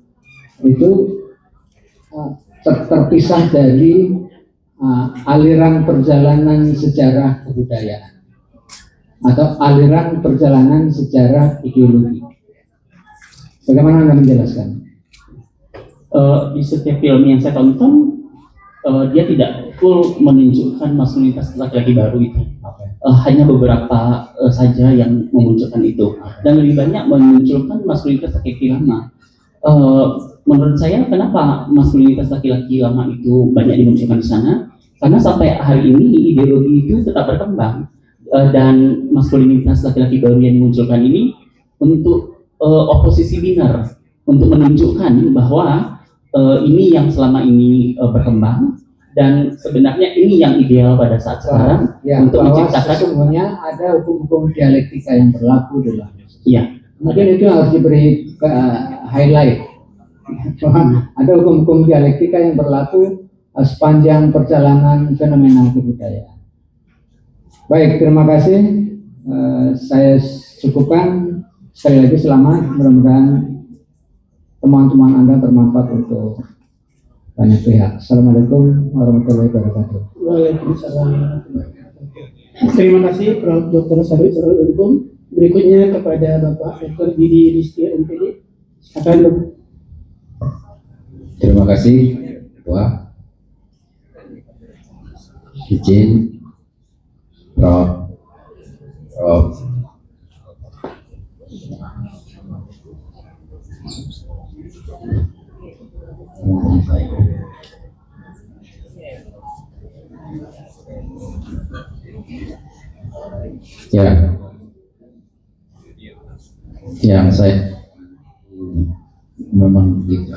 terpisah dari aliran perjalanan sejarah kebudayaan atau aliran perjalanan sejarah ideologi. Bagaimana Anda menjelaskan? Di setiap film yang saya tonton, dia tidak full menunjukkan maskulinitas laki-laki baru itu. Hanya beberapa saja yang memunculkan itu, dan lebih banyak memunculkan maskulinitas laki-laki lama. Menurut saya, kenapa maskulinitas laki-laki lama itu banyak dimunculkan di sana? Karena sampai hari ini ideologi itu tetap berkembang, dan maskulinitas laki-laki baru yang dimunculkan ini untuk oposisi biner, untuk menunjukkan bahwa ini yang selama ini berkembang, dan sebenarnya ini yang ideal pada saat sekarang, untuk menciptakan. Sesungguhnya ada hukum-hukum dialektika yang berlaku dalam. Iya. Mungkin itu harus diberi highlight. Ada hukum-hukum dialektika yang berlaku sepanjang perjalanan fenomena kebudayaan. Baik, terima kasih. Saya cukupkan. Sekali lagi selamat. Mudah-mudahan teman-teman Anda bermanfaat untuk banyak pihak. Assalamualaikum warahmatullahi wabarakatuh. Waalaikumsalam. Terima kasih Prof. Dr. Sarwi Sarul Hukum. Berikutnya kepada Bapak Dr. Didi Rizky MPD. Silakan. Terima kasih Ketua. Izin Prof. Ya, yang saya memang begitu.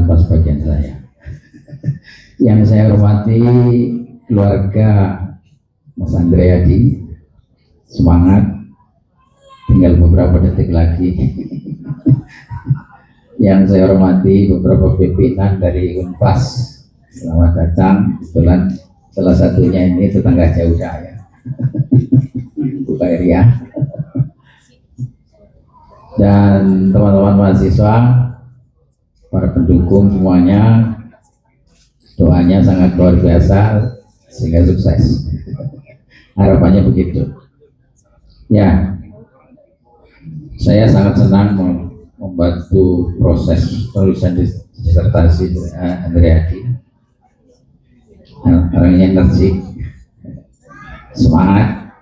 tanpa sebagian saya. Yang saya hormati keluarga Mas Andriadi, semangat, tinggal beberapa detik lagi. Yang saya hormati beberapa pimpinan dari Unpas, selamat datang. Kebetulan salah satunya ini tetangga jauh saya, Bu Kairia. Dan teman-teman mahasiswa, para pendukung semuanya, doanya sangat luar biasa sehingga sukses. Harapannya begitu. Ya, saya sangat senang membantu proses penulisan disertasi Andriadi. Orangnya energik, semangat,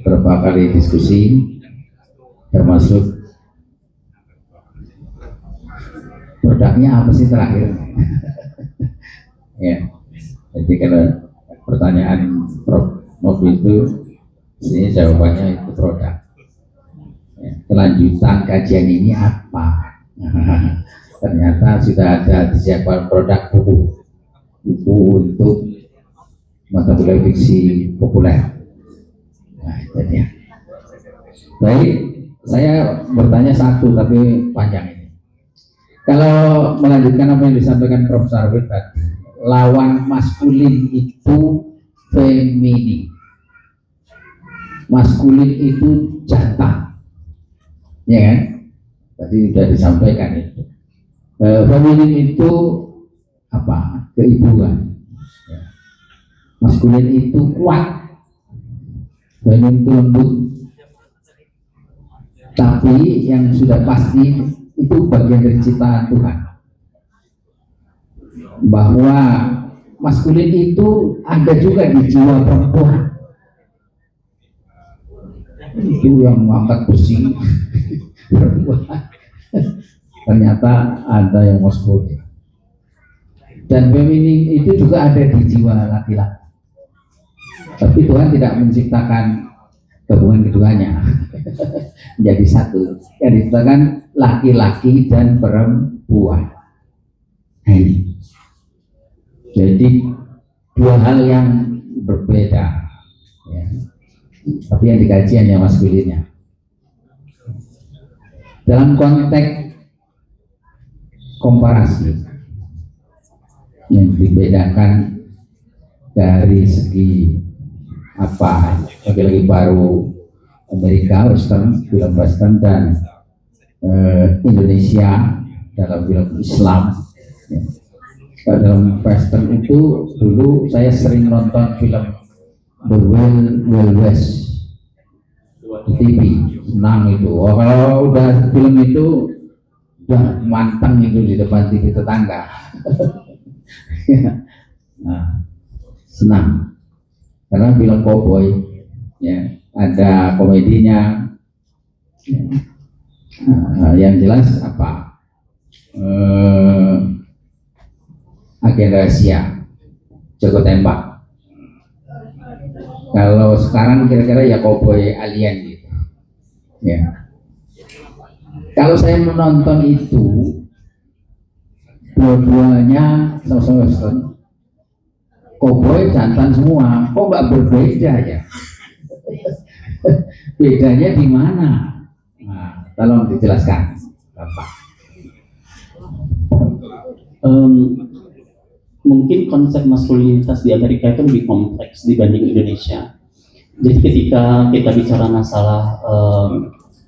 beberapa kali diskusi, termasuk produknya apa sih terakhir. Ya, jadi kalau pertanyaan Prof Novi itu, sini jawabannya itu produk. Ya, kelanjutan kajian ini apa? Ternyata sudah ada disiapkan produk buku untuk mata kuliah fiksi populer. Nah, itu dia. Baik, saya bertanya satu tapi panjang ini. Kalau melanjutkan apa yang disampaikan Prof Sarwit tadi, lawan maskulin itu feminin, maskulin itu jantan, ya kan? Tadi sudah disampaikan itu. Feminin itu apa? Keibuan. Maskulin itu kuat, feminin itu lembut. Tapi yang sudah pasti itu bagian dari ciptaan Tuhan, bahwa maskulin itu ada juga di jiwa perempuan. Itu yang mengangkat besi perempuan. Ternyata ada yang maskulin. Dan feminin itu juga ada di jiwa laki-laki. Tapi Tuhan tidak menciptakan gabungan keduanya menjadi satu. Yang diciptakan laki-laki dan perempuan. Nah, ini. Jadi dua hal yang berbeda, ya. Tapi yang dikaji hanya maskulinnya. Dalam konteks komparasi yang dibedakan dari segi apa, lagi-lagi baru Amerika Western, film Western, dan Indonesia dalam film Islam. Ya. Dalam Western itu dulu saya sering nonton film The Wild West di TV, senang itu. Oh, kalau udah film itu udah manteng itu di depan TV tetangga. Nah, senang karena film cowboy, ya, ada komedinya. Ya. Nah, yang jelas apa? Agen rahasia, jago tembak. Kalau sekarang kira-kira ya cowboy alien gitu. Ya. Kalau saya menonton itu, dua-duanya sama-sama western, cowboy jantan semua, kok nggak berbeda ya? Bedanya di mana? Nah, tolong dijelaskan, Bapak. Mungkin konsep maskulinitas di Amerika itu lebih kompleks dibanding Indonesia. Jadi ketika kita bicara masalah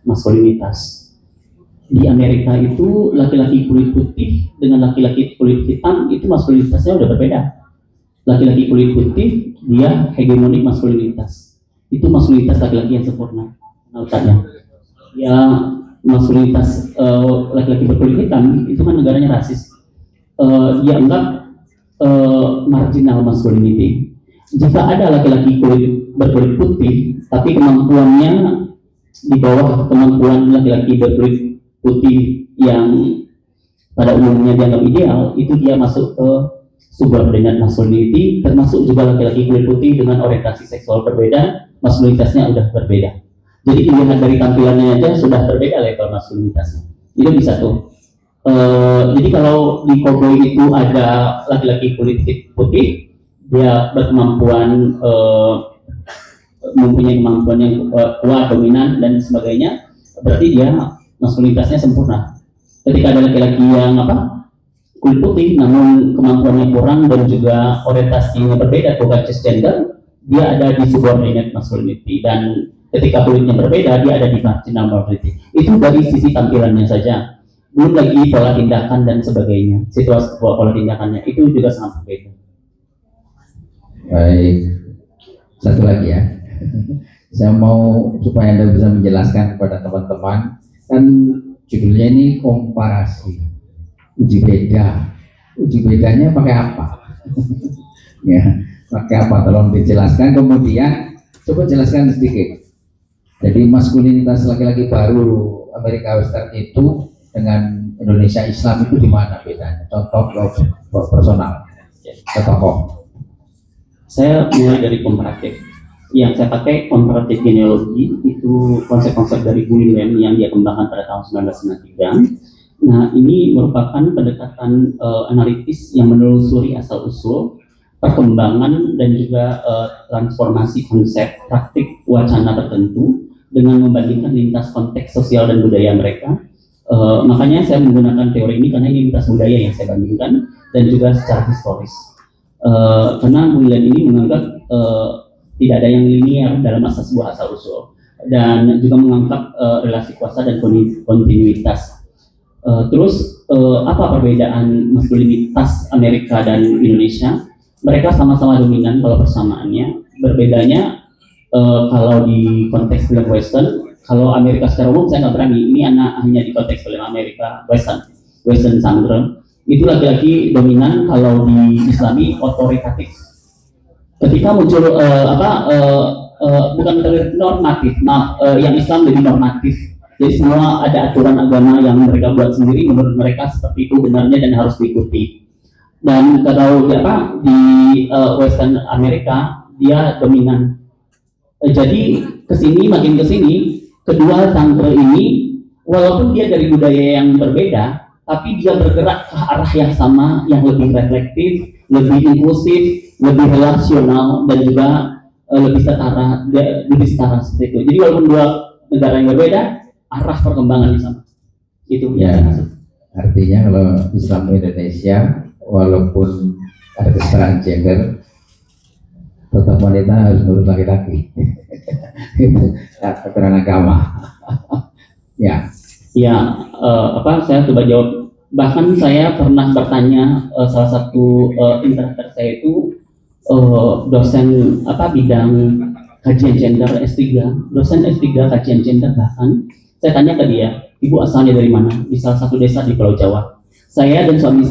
maskulinitas, di Amerika itu laki-laki kulit putih dengan laki-laki kulit hitam itu maskulinitasnya udah berbeda. Laki-laki kulit putih dia hegemonik maskulinitas, itu maskulinitas laki-laki yang sempurna. Nautanya, ya maskulinitas laki-laki berkulit hitam itu kan negaranya rasis. Dia anggap marginal masculinity. Jika ada laki-laki berkulit putih, tapi kemampuannya di bawah kemampuan laki-laki berkulit putih yang pada umumnya dianggap ideal, itu dia masuk ke subordinate masculinity, termasuk juga laki-laki kulit putih dengan orientasi seksual berbeda, maskulinitasnya udah berbeda. Jadi dilihat dari tampilannya aja sudah berbeda level maskulinitasnya. Itu bisa tuh. Jadi kalau di Cowboy itu ada laki-laki kulit putih, dia berkemampuan mempunyai kemampuan yang kuat, dominan dan sebagainya, berarti dia maskulinitasnya sempurna. Ketika ada laki-laki yang kulit putih namun kemampuannya kurang dan juga orientasinya berbeda, bukan cisgender, dia ada di subordinate masculinity, dan ketika kulitnya berbeda dia ada di marginal minority. Itu dari sisi tampilannya saja, belum lagi pola tindakan dan sebagainya. Situasi pola tindakannya itu juga sangat berbeda. Baik, satu lagi ya. Saya mau supaya Anda bisa menjelaskan kepada teman-teman, kan judulnya ini komparasi, uji beda. Uji bedanya pakai apa? Ya, pakai apa? Tolong dijelaskan. Kemudian coba jelaskan sedikit. Jadi maskulinitas laki-laki baru Amerika Western itu dengan Indonesia Islam itu di mana bedanya? Contoh personal, tokoh. Saya mulai dari komparatif. Yang saya pakai komparatif genealogi itu konsep-konsep dari Guillen yang dia kembangkan pada tahun 1993. Nah, ini merupakan pendekatan analitis yang menelusuri asal-usul perkembangan dan juga transformasi konsep praktik wacana tertentu dengan membandingkan lintas konteks sosial dan budaya mereka. Makanya saya menggunakan teori ini karena ini lintas budaya yang saya bandingkan dan juga secara historis. Karena Guillen ini menganggap tidak ada yang linear dalam sebuah asal-usul dan juga mengangkat relasi kuasa dan kontinuitas. Terus apa perbedaan maskulinitas Amerika dan Indonesia? Mereka sama-sama dominan kalau persamaannya. Berbedanya kalau di konteks film western, kalau Amerika secara umum saya nggak berani. Ini hanya di konteks film Amerika western genre. Itu laki-laki dominan, kalau di Islami otoritatif. Ketika muncul bukan normatif, yang Islam lebih normatif. Jadi semua ada aturan agama yang mereka buat sendiri, menurut mereka seperti itu benarnya dan harus diikuti. Dan kalau di Western Amerika dia dominan. Jadi makin kesini kedua genre ini walaupun dia dari budaya yang berbeda, tapi dia bergerak ke arah yang sama, yang lebih reflektif, lebih inklusif, lebih relasional dan juga lebih setara seperti itu. Jadi walaupun dua negara yang berbeda, arah perkembangannya sama. Itu ya. Artinya kalau Islam Indonesia walaupun ada kesetaraan gender, tetap wanita harus menurut laki-laki. Itu aturan agama. Ya. Ya, saya coba jawab. Bahkan saya pernah bertanya salah satu interaktor saya itu dosen bidang kajian gender S3, dosen S3 kajian gender. Bahkan saya tanya ke dia, ibu asalnya dari mana? Di salah satu desa di Pulau Jawa. Saya dan suami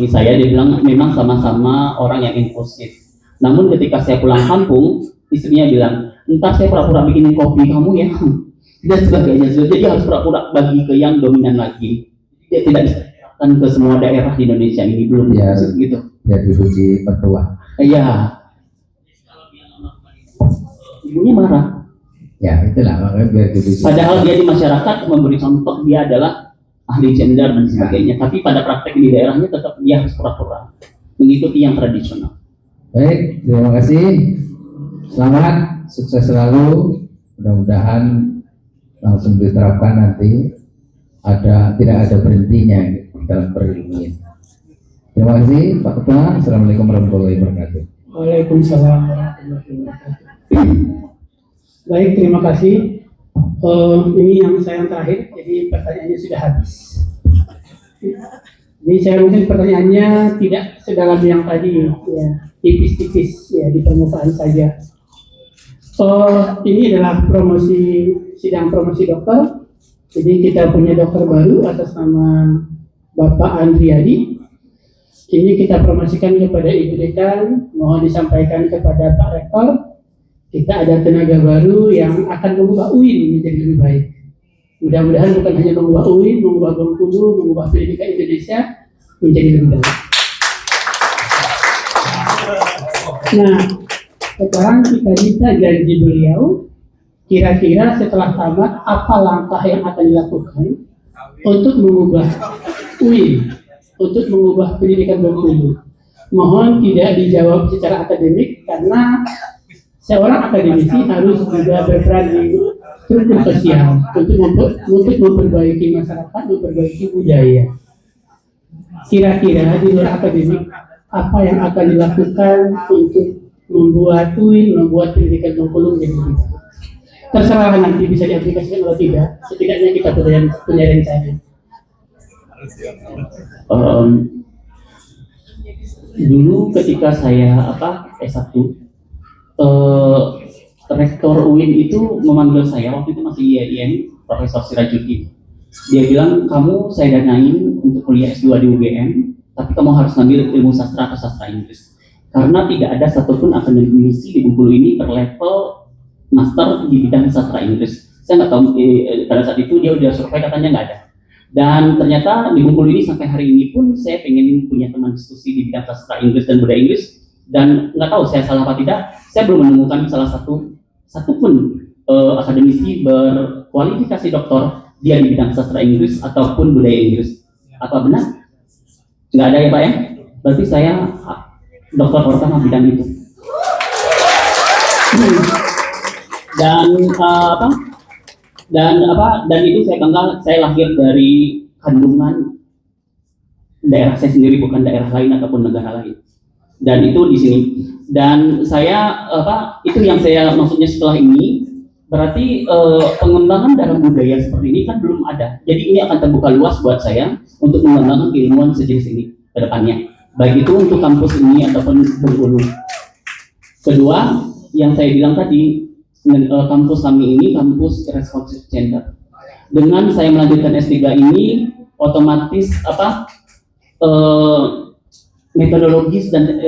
saya dia bilang memang sama-sama orang yang inklusif. Namun ketika saya pulang kampung, istrinya bilang, entar saya pura-pura bikinin kopi kamu ya, dan sebagainya. Jadi harus pura-pura bagi ke yang dominan lagi. Dia tidak diserahkan ke semua daerah di Indonesia ini, belum ya, gitu. Ya dipuji mertua. Iya. Ibunya marah. Ya itulah makanya biar dipuji. Padahal dia di masyarakat memberi contoh dia adalah ahli gender dan sebagainya, tapi pada praktek di daerahnya tetap dia harus pura-pura mengikuti yang tradisional. Baik, terima kasih. Selamat, sukses selalu. Mudah-mudahan langsung diterapkan nanti. Tidak ada berhentinya dalam berilmian. Terima kasih Pak Ketua. Assalamualaikum warahmatullahi wabarakatuh. Waalaikumsalam warahmatullahi wabarakatuh. Baik, terima kasih. Ini yang saya terakhir, jadi pertanyaannya sudah habis. Jadi saya mungkin pertanyaannya tidak sedalam yang tadi, ya, tipis-tipis ya di permukaan saja. Ini adalah sidang promosi dokter. Jadi kita punya dokter baru atas nama Bapak Andriadi. Ini kita promosikan kepada Ibu Dekan, mohon disampaikan kepada Pak Rektor. Kita ada tenaga baru yang akan mengubah UIN menjadi lebih baik. Mudah-mudahan bukan hanya mengubah UIN, mengubah Bengkulu, mengubah pendidikan Indonesia menjadi lebih baik. Nah, sekarang kita minta janji beliau kira-kira setelah tamat apa langkah yang akan dilakukan untuk mengubah UIN, untuk mengubah pendidikan Bengkulu? Mohon tidak dijawab secara akademik karena seorang akademisi harus juga berperan di struktur sosial untuk memperbaiki masyarakat, memperbaiki budaya. Kira-kira di luar akademik apa yang akan dilakukan untuk membuat UIN, membuat pendidikan Bengkulu menjadi lebih baik? Terserah nanti bisa diaplikasikan atau tidak. Setidaknya kita punya rencana. Dulu ketika saya S1, rektor UIN itu memanggil saya, waktu itu masih IAIN, Profesor Sirajuddin. Dia bilang, kamu saya danain untuk kuliah S2 di UGM, tapi kamu harus ngambil ilmu sastra atau sastra Inggris. Karena tidak ada satupun akademisi di Bengkulu ini berlevel master di bidang sastra Inggris. Saya nggak tahu, pada saat itu dia udah survei katanya nggak ada. Dan ternyata di Bengkulu ini sampai hari ini pun saya pengen punya teman diskusi di bidang sastra Inggris dan budaya Inggris. Dan nggak tahu saya salah apa tidak, saya belum menemukan salah satupun akademisi berkualifikasi doktor dia di bidang sastra Inggris ataupun budaya Inggris. Apa benar? Nggak ada ya Pak ya? Berarti saya dokter pertama bidang itu. Dan itu saya bangga, saya lahir dari kandungan daerah saya sendiri, bukan daerah lain ataupun negara lain. Dan itu di sini. Dan saya itu yang saya maksudnya setelah ini berarti pengembangan dalam budaya seperti ini kan belum ada. Jadi ini akan terbuka luas buat saya untuk mengembangkan keilmuan sejenis ini ke depannya. Baik itu untuk kampus ini ataupun Bengkulu. Kedua, yang saya bilang tadi, kampus kami ini kampus responsive gender. Dengan saya melanjutkan S3 ini, otomatis metodologis dan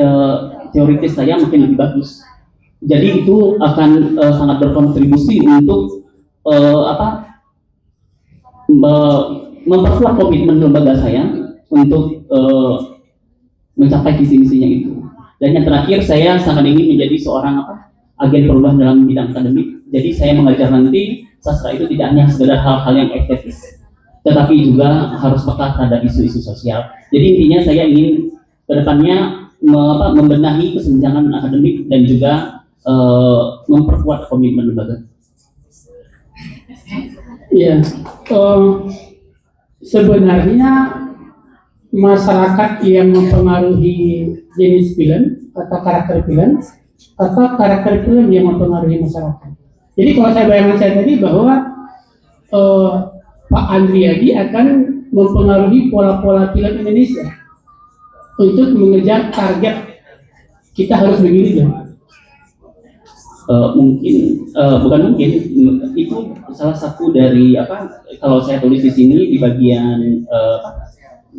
teoritis saya makin lebih bagus. Jadi itu akan sangat berkontribusi untuk memperkuat komitmen lembaga saya untuk mencapai visi-misinya itu. Dan yang terakhir, saya sangat ingin menjadi seorang agen perubahan dalam bidang akademik. Jadi saya mengajar nanti sastra itu tidak hanya sekedar hal-hal yang estetis, tetapi juga harus peka terhadap isu-isu sosial. Jadi intinya saya ingin kedepannya membenahi kesenjangan akademik dan juga memperkuat komitmen lembaga. Iya, sebenarnya masyarakat yang mempengaruhi jenis film atau karakter film atau karakter film yang mempengaruhi masyarakat. Jadi kalau saya bayangkan saya tadi bahwa Pak Andriadi akan mempengaruhi pola-pola film Indonesia untuk mengejar target kita harus begini dong. Bukan mungkin, itu salah satu dari kalau saya tulis di sini di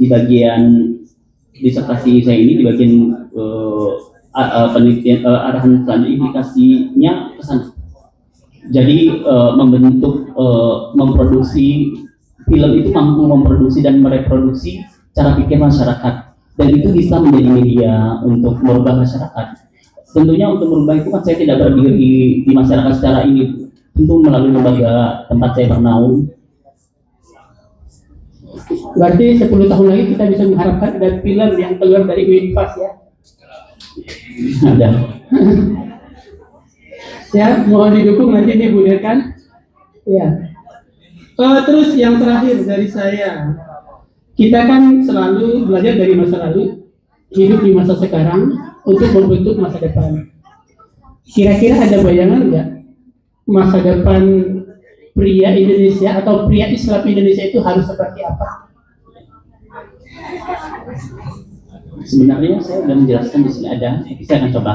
bagian disertasi saya ini, di bagian penelitian arahan selanjutnya implikasinya ke sana. Jadi membentuk memproduksi film itu mampu memproduksi dan mereproduksi cara pikir masyarakat, dan itu bisa menjadi media untuk merubah masyarakat. Tentunya untuk merubah itu kan saya tidak berdiri di masyarakat secara ini, tentu melalui lembaga tempat saya bernaung. Berarti 10 tahun lagi kita bisa mengharapkan ada film yang keluar dari UINFAS ya? Ada. Ya, mohon didukung nanti ini Bu Dekan. Ya. Terus yang terakhir dari saya, kita kan selalu belajar dari masa lalu, hidup di masa sekarang untuk membentuk masa depan. Kira-kira ada bayangan nggak masa depan pria Indonesia atau pria Islam Indonesia itu harus seperti apa? Sebenarnya saya sudah menjelaskan di sini ada, saya akan coba.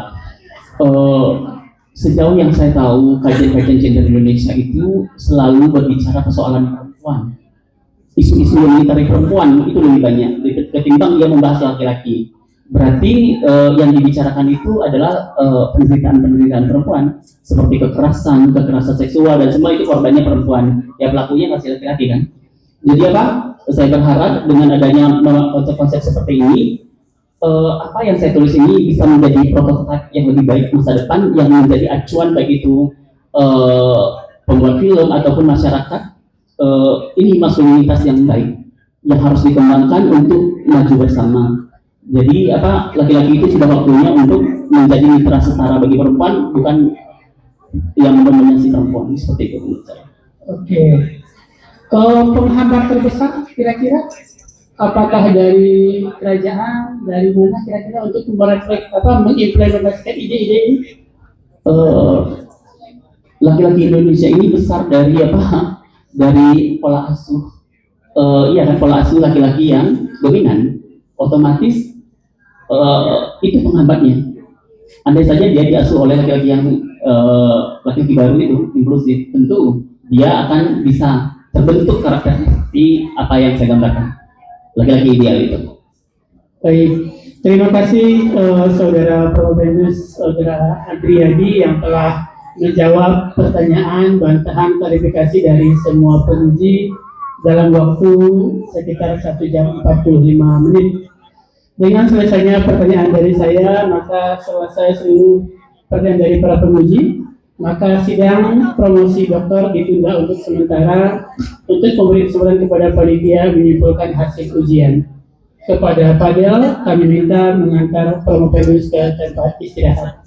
Sejauh yang saya tahu, kajian-kajian gender Indonesia itu selalu berbicara persoalan perempuan. Isu-isu yang dari perempuan itu lebih banyak ketimbang dia membahas laki-laki. Berarti yang dibicarakan itu adalah penderitaan perempuan, seperti kekerasan seksual, dan semua itu korbannya perempuan. Ya pelakunya masih laki-laki kan. Jadi saya berharap dengan adanya konsep-konsep seperti ini, apa yang saya tulis ini bisa menjadi prototipe yang lebih baik masa depan, yang menjadi acuan baik itu pembuat film ataupun masyarakat, ini maskulinitas yang baik yang harus dikembangkan untuk maju bersama. Jadi laki-laki itu sudah waktunya untuk menjadi mitra setara bagi perempuan, bukan yang mendominasi perempuan, seperti itu menurut saya. Oke. Penghambat terbesar kira-kira apakah dari kerajaan, dari mana kira-kira untuk mengimplementasikan ide-ide ini? Laki-laki Indonesia ini besar dari dari pola asuh, pola asuh laki-laki yang dominan, otomatis itu penghambatnya. Andai saja dia diasuh oleh laki-laki yang laki-laki baru itu inklusif, tentu dia akan bisa terbentuk karakter seperti apa yang saya gambarkan, laki-laki ideal itu. Baik, terima kasih Saudara Probenus, Saudara Andriadi yang telah menjawab pertanyaan, bantahan, klarifikasi dari semua penguji dalam waktu sekitar 1 jam 45 menit. Dengan selesainya pertanyaan dari saya, maka selesai seluruh pertanyaan dari para penguji, maka sidang promosi doktor ditunda untuk sementara untuk memberi kesempatan kepada panitia menyimpulkan hasil ujian. Kepada Fadel, kami minta mengantar promovenus ke tempat istirahat.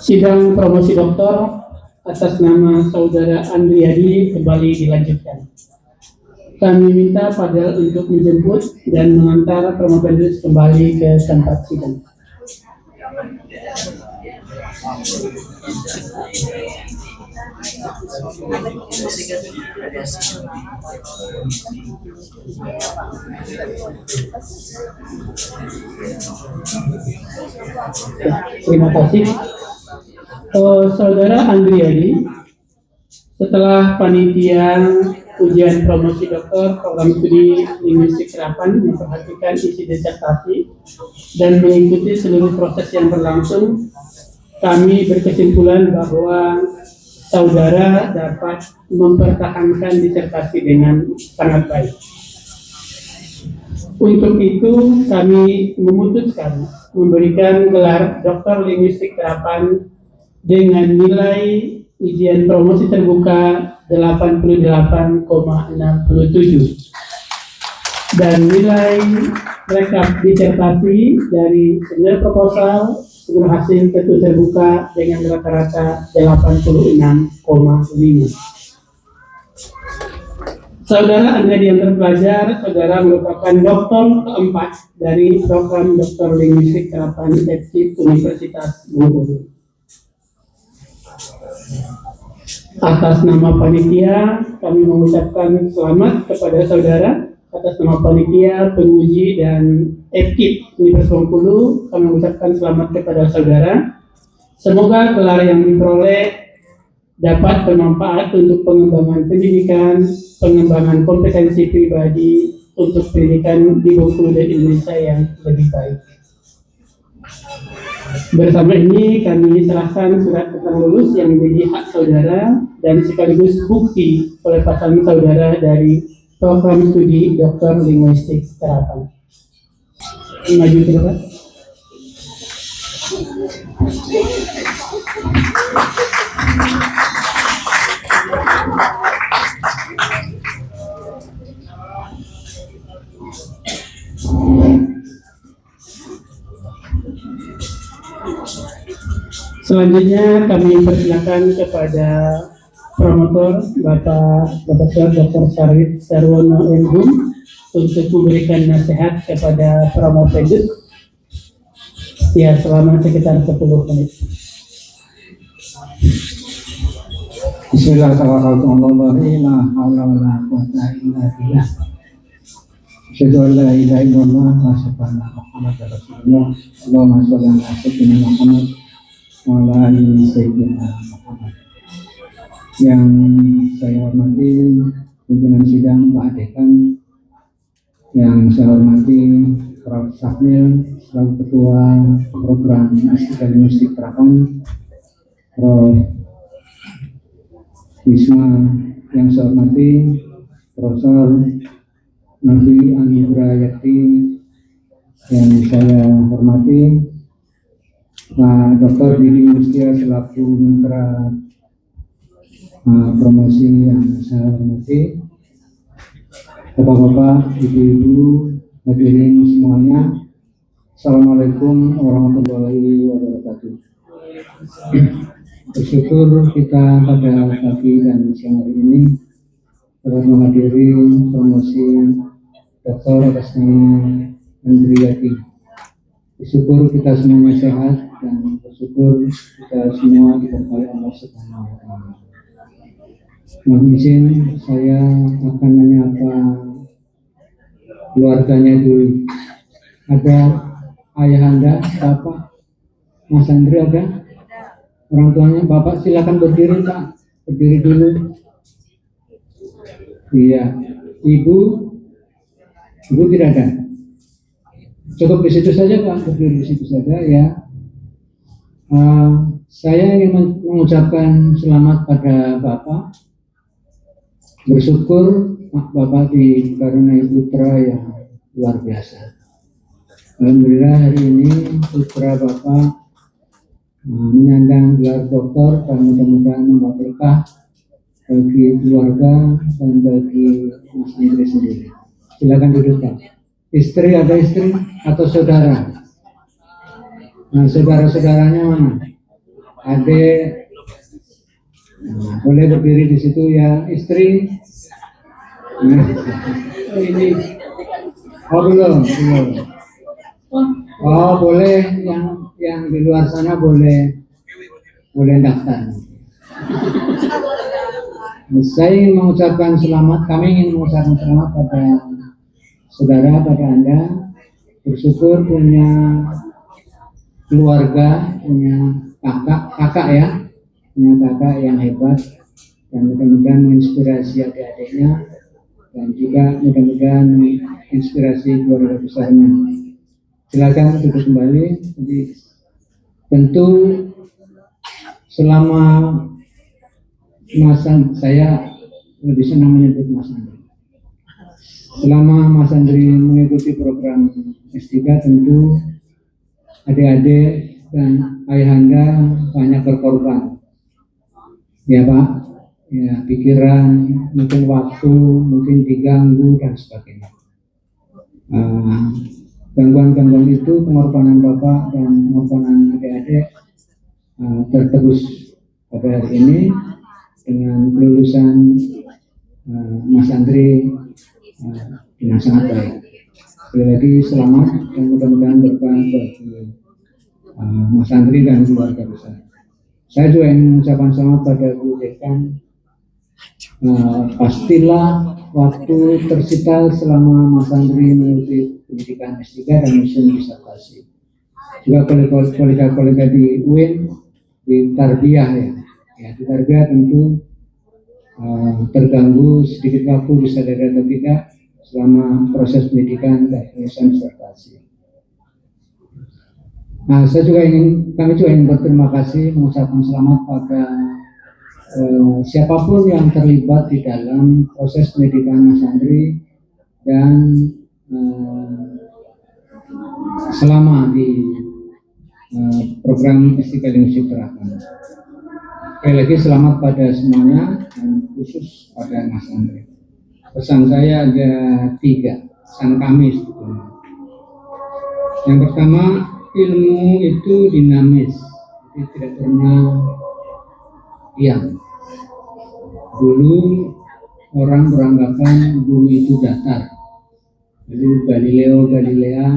Sidang promosi doktor atas nama Saudara Andriadi kembali dilanjutkan. Kami minta Fadel untuk menjemput dan mengantar promovenus kembali ke tempat sidang. Terima kasih. Saudara Andriadi, setelah panitia ujian promosi doktor program studi linguistik serapan memperhatikan isi disertasi dan mengikuti seluruh proses yang berlangsung, kami berkesimpulan bahwa saudara dapat mempertahankan disertasi dengan sangat baik. Untuk itu kami memutuskan memberikan gelar Doktor Linguistik Terapan dengan nilai ujian promosi terbuka 88,67 dan nilai rekap disertasi dari seminar proposal sebelum hasil tentu terbuka dengan rata-rata 86,5. Saudara Andriadi yang terpelajar, saudara merupakan doktor keempat dari program Doktor Linguistik Terapan FKIP Universitas Bengkulu. Atas nama panitia, kami mengucapkan selamat kepada saudara. Atas nama panitia, penguji, dan FKIP Universitas Bengkulu, kami mengucapkan selamat kepada saudara. Semoga gelar yang diperoleh dapat bermanfaat untuk pengembangan pendidikan, pengembangan kompetensi pribadi untuk pendidikan di Bengkulu dan Indonesia yang lebih baik. Bersama ini kami serahkan surat keterangan lulus yang menjadi hak saudara dan sekaligus bukti pelepasan saudara dari program studi Doktor Linguistik Terapan. Maju ke depan. Selanjutnya kami persilakan kepada promotor Bapak Profesor Dr. Sarwit Sarwono MHum untuk memberikan nasihat kepada promovenus ya selama sekitar 10 menit. Bismillahirrahmanirrahim. La haula wala quwwata illa billah. Asyhadu an la ilaha illallah wa asyhadu anna Muhammadar Rasulullah. Allahumma shalli ala sayyidina Muhammad wa ala ali sayyidina Muhammad. Yang saya hormati pimpinan sidang Pak Dekan, yang saya hormati Prof. Safnil selaku Ketua Program S3 Linguistik Trapan, Prof. Wisma yang saya hormati Profesor Nabi Anugrah Yakti yang saya hormati Pak Dr. Didi Mustia selaku Mitra Promosi yang saya hormati, Bapak-bapak, Ibu-ibu, hadirin semuanya, Assalamualaikum warahmatullahi wabarakatuh. Bersyukur kita pada pagi dan siang hari ini dapat menghadiri promosi Dr. atas nama Andriati. Bersyukur kita semuanya sehat dan bersyukur kita semua diberkahi Allah Subhanahu wa Ta'ala. Mohon izin saya akan menyapa keluarganya dulu. Ada ayahanda, bapak, Mas Andri ada? Orang tuanya, bapak silakan berdiri Pak, berdiri dulu. Iya, ibu tidak ada. Cukup di situ saja Pak, berdiri di situ saja ya. Saya ingin mengucapkan selamat pada Bapak. Bersyukur Bapak dikaruniai putra yang luar biasa. Alhamdulillah hari ini putra Bapak menyandang gelar doktor dan mudah-mudahan membawa berkah bagi keluarga dan bagi Mas Andri sendiri. Silakan duduk Pak. Istri ada istri atau saudara? Nah, saudara-saudaranya mana? Adik. Nah, boleh berdiri di situ ya, istri. Nah, ini. Oh belum. Oh boleh, yang di luar sana boleh daftar. Saya ingin mengucapkan selamat, kami ingin mengucapkan selamat pada saudara, pada Anda. Bersyukur punya keluarga, punya kakak ya, punya kakak yang hebat dan mudah-mudahan menginspirasi adik-adiknya dan juga mudah-mudahan menginspirasi keluarga besarnya. Silakan duduk kembali. Jadi tentu selama saya lebih senang menyebut Mas Andri. Selama Mas Andri mengikuti program S3 tentu adik-adik dan ayahanda banyak berkorban. Ya Pak, ya pikiran, mungkin waktu, mungkin diganggu dan sebagainya. Gangguan-gangguan itu pengorbanan Bapak dan pengorbanan adik-adik tertebus pada hari ini dengan kelulusan Mas Andri dengan sangat baik. Sekali lagi selamat dan mudah-mudahan berkah bagi Mas Andri dan keluarga besar. Saya juga ingin mengucapkan selamat pada Bu Dekan. Pastilah waktu tersita selama Mas Andri mengikuti pendidikan S3 dan menyusun disertasi. Juga kolega-kolega di UIN, di Tarbiyah ya di Tarbiyah tentu terganggu sedikit waktu bisa dari atau tidak selama proses pendidikan dan penyusunan disertasi. Nah, kami juga ingin berterima kasih, mengucapkan selamat pada siapapun yang terlibat di dalam proses pendidikan Mas Andri dan selama di program S3 Linguistik Terapan. Sekali lagi selamat pada semuanya dan khusus pada Mas Andri. Pesan saya ada 3, pesan kami sebetulnya. Yang pertama, ilmu itu dinamis, jadi tidak pernah diam. Dulu orang beranggapan bumi itu datar. Jadi Galileo Galilea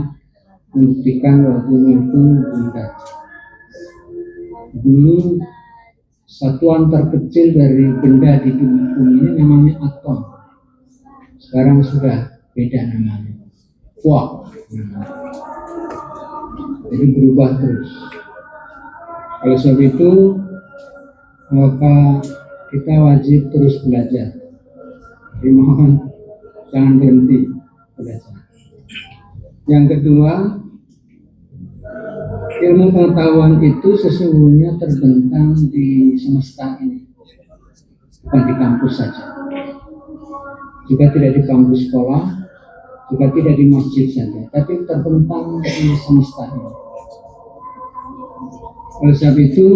membuktikan bahwa bumi itu bulat. Dulu satuan terkecil dari benda di bumi ini namanya atom. Sekarang sudah beda namanya, quark. Jadi berubah terus. Oleh sebab itu maka kita wajib terus belajar. Jadi mohon jangan berhenti belajar. Yang kedua, ilmu pengetahuan itu sesungguhnya terbentang di semesta ini, bukan di kampus saja. Juga tidak di kampus sekolah, juga tidak di masjid saja, tapi terbentang di semesta ini. Oleh sebab itu,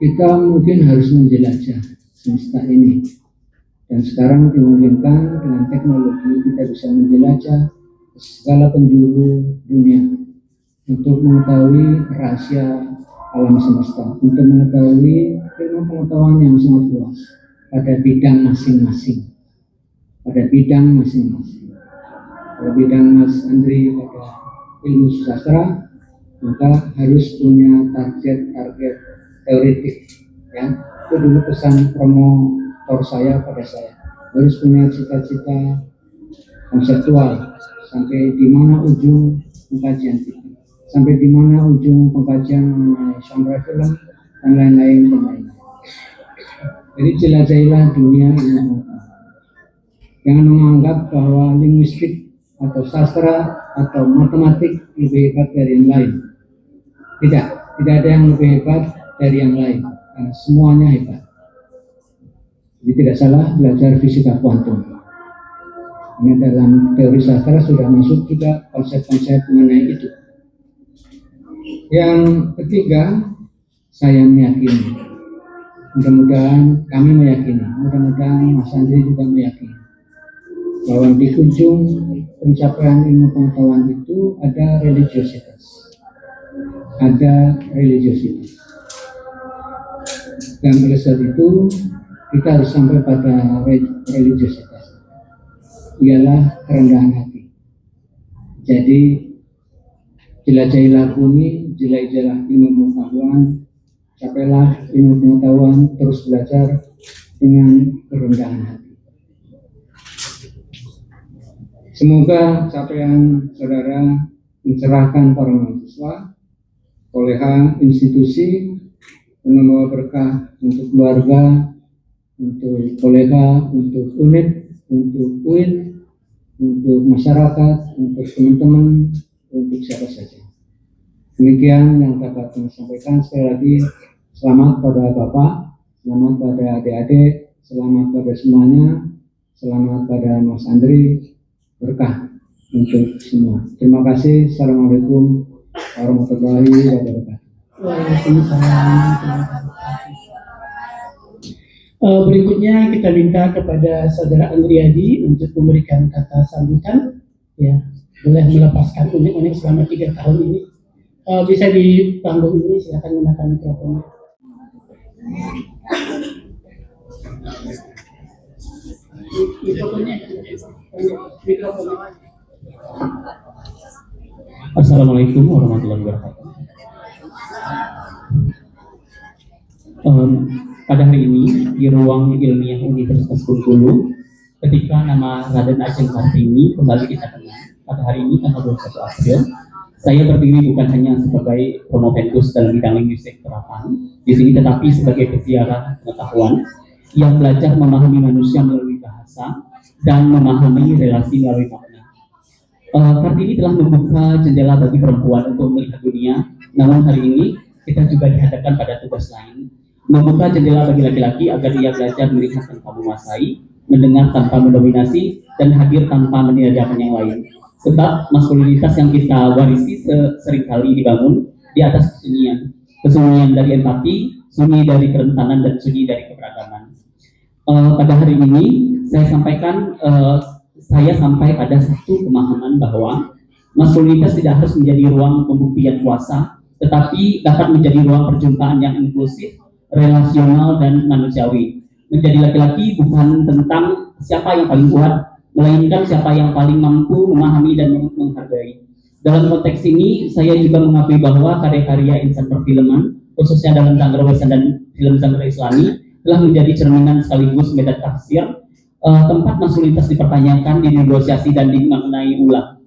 kita mungkin harus menjelajah semesta ini. Dan sekarang dimungkinkan dengan teknologi kita bisa menjelajah segala penjuru dunia untuk mengetahui rahasia alam semesta, untuk mengetahui ilmu pengetahuan yang sangat luas pada bidang masing-masing. Pada bidang masing-masing. Pada bidang Mas Andri pada ilmu sastra, maka harus punya target-target teoretik. Ya, itu dulu pesan promotor saya pada saya. Harus punya cita-cita konseptual. Sampai di mana ujung pengkajian kita, sampai di mana ujung pengkajian mengenai genre film dan lain-lain. Jadi jelajahilah dunia ilmu. Jangan menganggap bahwa linguistik atau sastra atau matematik lebih hebat dari yang lain. Tidak ada yang lebih hebat dari yang lain. Karena semuanya hebat. Jadi tidak salah belajar fisika kuantum. Karena dalam teori sastra sudah masuk juga konsep-konsep mengenai itu. Yang ketiga, saya meyakini, mudah-mudahan kami meyakini, mudah-mudahan Mas Andri juga meyakini, bahwa di ujung pencapaian ilmu pengetahuan itu ada religiositas. Ada religiositas. Dan oleh sebab itu, kita harus sampai pada religiositas. Ialah kerendahan hati. Jadi jelajahilah bumi, jelajahilah ilmu pengetahuan, capailah ilmu pengetahuan, terus belajar dengan kerendahan hati. Semoga capaian saudara mencerahkan para mahasiswa, koleha institusi, membawa berkah untuk keluarga, untuk kolega, untuk unit, untuk UIN, untuk masyarakat, untuk teman-teman, untuk siapa saja. Demikian yang dapat kami sampaikan. Sekali lagi, selamat pada Bapak, selamat pada adik-adik, selamat pada semuanya, selamat pada Mas Andri, berkah untuk semua. Terima kasih. Assalamualaikum warahmatullahi wabarakatuh. Berikutnya kita minta kepada Saudara Andriadi untuk memberikan kata sambutan. Ya, boleh melepaskan unik-unik selama 3 tahun ini. Bisa di panggung ini, silakan gunakan mikrofonnya. Assalamualaikum warahmatullahi wabarakatuh. Pada hari ini di ruang ilmiah Universitas Bengkulu, ketika nama Raden Ajeng Kartini kembali kita kenal pada hari ini tanggal 21 April, saya berdiri bukan hanya sebagai promovendus dalam bidang linguistik terapan di sini, tetapi sebagai peziarah pengetahuan yang belajar memahami manusia melalui bahasa dan memahami relasi melalui makna. Kartini telah membuka jendela bagi perempuan untuk melihat dunia, namun hari ini kita juga dihadapkan pada tugas lain, membuka jendela bagi laki-laki agar ia belajar melihat tanpa menguasai, mendengar tanpa mendominasi, dan hadir tanpa meniadakan yang lain. Sebab maskulinitas yang kita warisi seringkali dibangun di atas kesunyian. Kesunyian dari empati, sunyi dari kerentanan, dan sunyi dari keberagaman. Pada hari ini saya sampai pada satu pemahaman bahwa maskulinitas tidak harus menjadi ruang pembuktian kuasa, tetapi dapat menjadi ruang perjumpaan yang inklusif, relasional, dan manusiawi. Menjadi laki-laki bukan tentang siapa yang paling kuat, melainkan siapa yang paling mampu memahami dan menghargai. Dalam konteks ini, saya juga mengakui bahwa karya-karya insan perfilman, khususnya dalam genre western dan film genre Islami, telah menjadi cerminan sekaligus medan tafsir, tempat maskulinitas dipertanyakan, dinegosiasi, dan dimaknai ulang.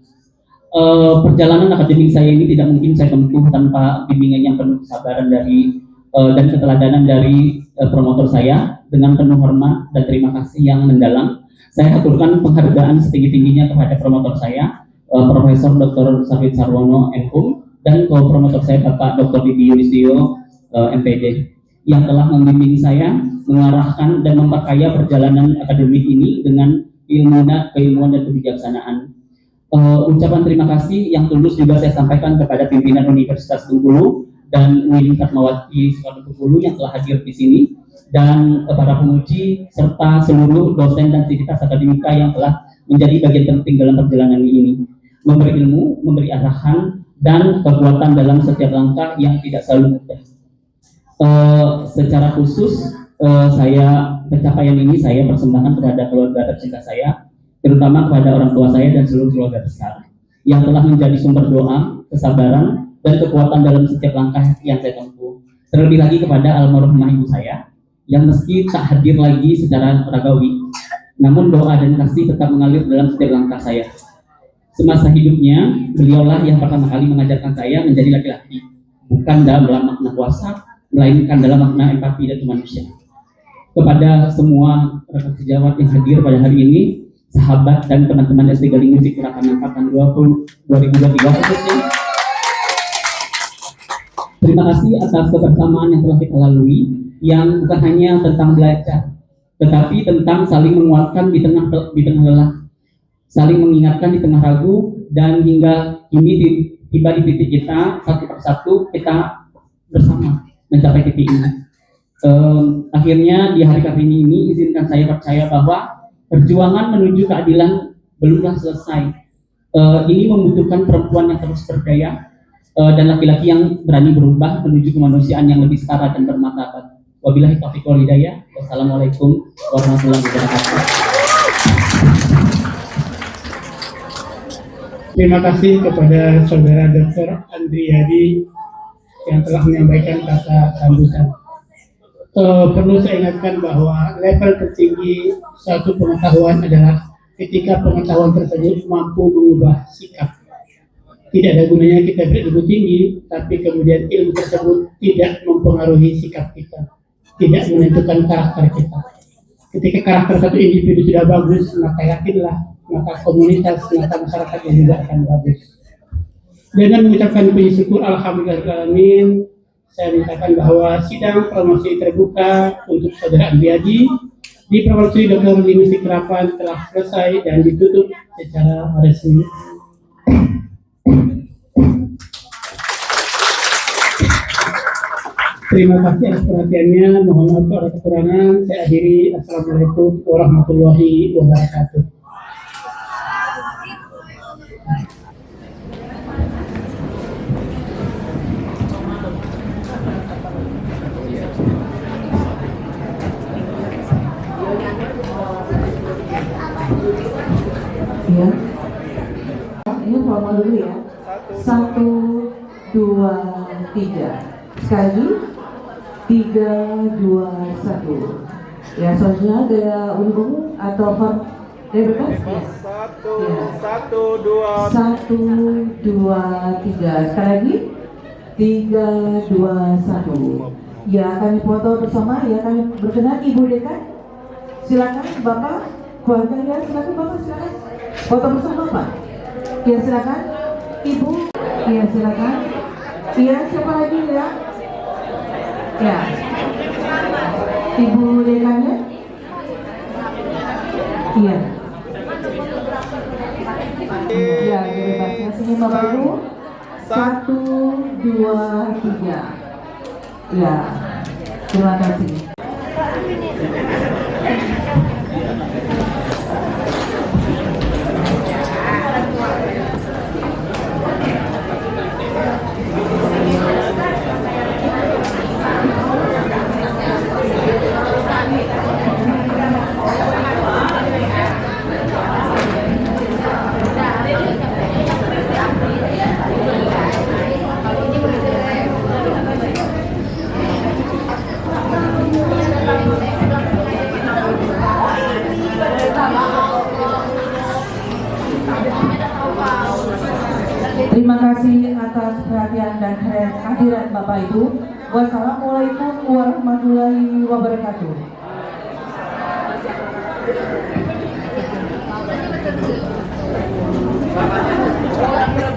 Perjalanan akademik saya ini tidak mungkin saya tempuh tanpa bimbingan yang penuh kesabaran dan keteladanan dari promotor saya. Dengan penuh hormat dan terima kasih yang mendalam, saya aturkan penghargaan setinggi-tingginya kepada promotor saya, Profesor Dr. Safit Sarwono, MHum, dan co-promotor saya Bapak Dr. Didi Yulistio, MPD, yang telah membimbing saya mengarahkan dan memperkaya perjalanan akademik ini dengan keilmuan dan kebijaksanaan. Ucapan terima kasih yang tulus juga saya sampaikan kepada pimpinan Universitas Bengkulu dan UIN Fatmawati Soekarno Bengkulu yang telah hadir di sini, dan para pemuji serta seluruh dosen dan sivitas akademika yang telah menjadi bagian penting dalam perjalanan ini, memberi ilmu, memberi arahan, dan kekuatan dalam setiap langkah yang tidak selalu mudah. Secara khusus, pencapaian ini saya persembahkan kepada keluarga tercinta saya, terutama kepada orang tua saya dan seluruh keluarga besar, yang telah menjadi sumber doa, kesabaran, dan kekuatan dalam setiap langkah yang saya tempuh. Terlebih lagi kepada almarhumah ibu saya, yang meski tak hadir lagi secara ragawi, namun doa dan kasih tetap mengalir dalam setiap langkah saya. Semasa hidupnya, beliaulah yang pertama kali mengajarkan saya menjadi laki-laki, bukan dalam makna kuasa, melainkan dalam makna empati dan kemanusiaan. Kepada semua rekan sejawat yang hadir pada hari ini, sahabat dan teman-teman S3 Linguistik Kurapan Angkatan 2023 khususnya, terima kasih atas kebersamaan yang telah kita lalui, yang bukan hanya tentang belajar, tetapi tentang saling menguatkan di tengah lelah, saling mengingatkan di tengah ragu, dan hingga kini tiba di titik kita satu persatu kita bersama mencapai titik ini. Akhirnya di hari Kartini ini izinkan saya percaya bahwa perjuangan menuju keadilan belumlah selesai. Ini membutuhkan perempuan yang terus berdaya dan laki-laki yang berani berubah menuju kemanusiaan yang lebih setara dan bermartabat. Wabillahi taufiq wal hidayah. Wassalamualaikum warahmatullahi wabarakatuh. Terima kasih kepada Saudara Dr. Andriadi yang telah menyampaikan kata sambutan. Perlu saya ingatkan bahwa level tertinggi suatu pengetahuan adalah ketika pengetahuan tersebut mampu mengubah sikap. Tidak ada gunanya kita berilmu tinggi, tapi kemudian ilmu tersebut tidak mempengaruhi sikap kita, tidak menentukan karakter kita. Ketika karakter satu individu sudah bagus, maka yakinlah, maka komunitas, maka masyarakatnya juga akan bagus. Dengan mengucapkan puji syukur alhamdulillahirrahmanirrahim, saya mintakan bahwa sidang promosi terbuka untuk Saudara Andriadi di promosi Dr. Linguistik Kurapan telah selesai dan ditutup secara resmi. Terima kasih atas perhatiannya. Mohon maaf kalau ada kekurangan. Saya akhiri. Assalamualaikum warahmatullahi wabarakatuh. Ya, ini formal dulu ya. 1, 2, 3. Sekali, 3, 2, 1. Ya, soalnya gaya unggul atau form dari bebas ya. 1, 2, 3. Sekali lagi, 3, 2, 1. Ya, kami foto bersama ya. Kami berkenan Ibu Dekan. Silakan Bapak, keluarga ya. Silakan Bapak, silakan. Foto bersama Pak. Ya silakan. Ibu. Ya silakan. Iya, siapa lagi ya? Ya. Ibu dekannya? Iya. Ya, bebasnya sini Bapak Ibu. 1, 2, 3. Ya. Terima kasih. Terima kasih atas perhatian dan kehadiran Bapak Ibu. Wassalamualaikum warahmatullahi wabarakatuh. Selamat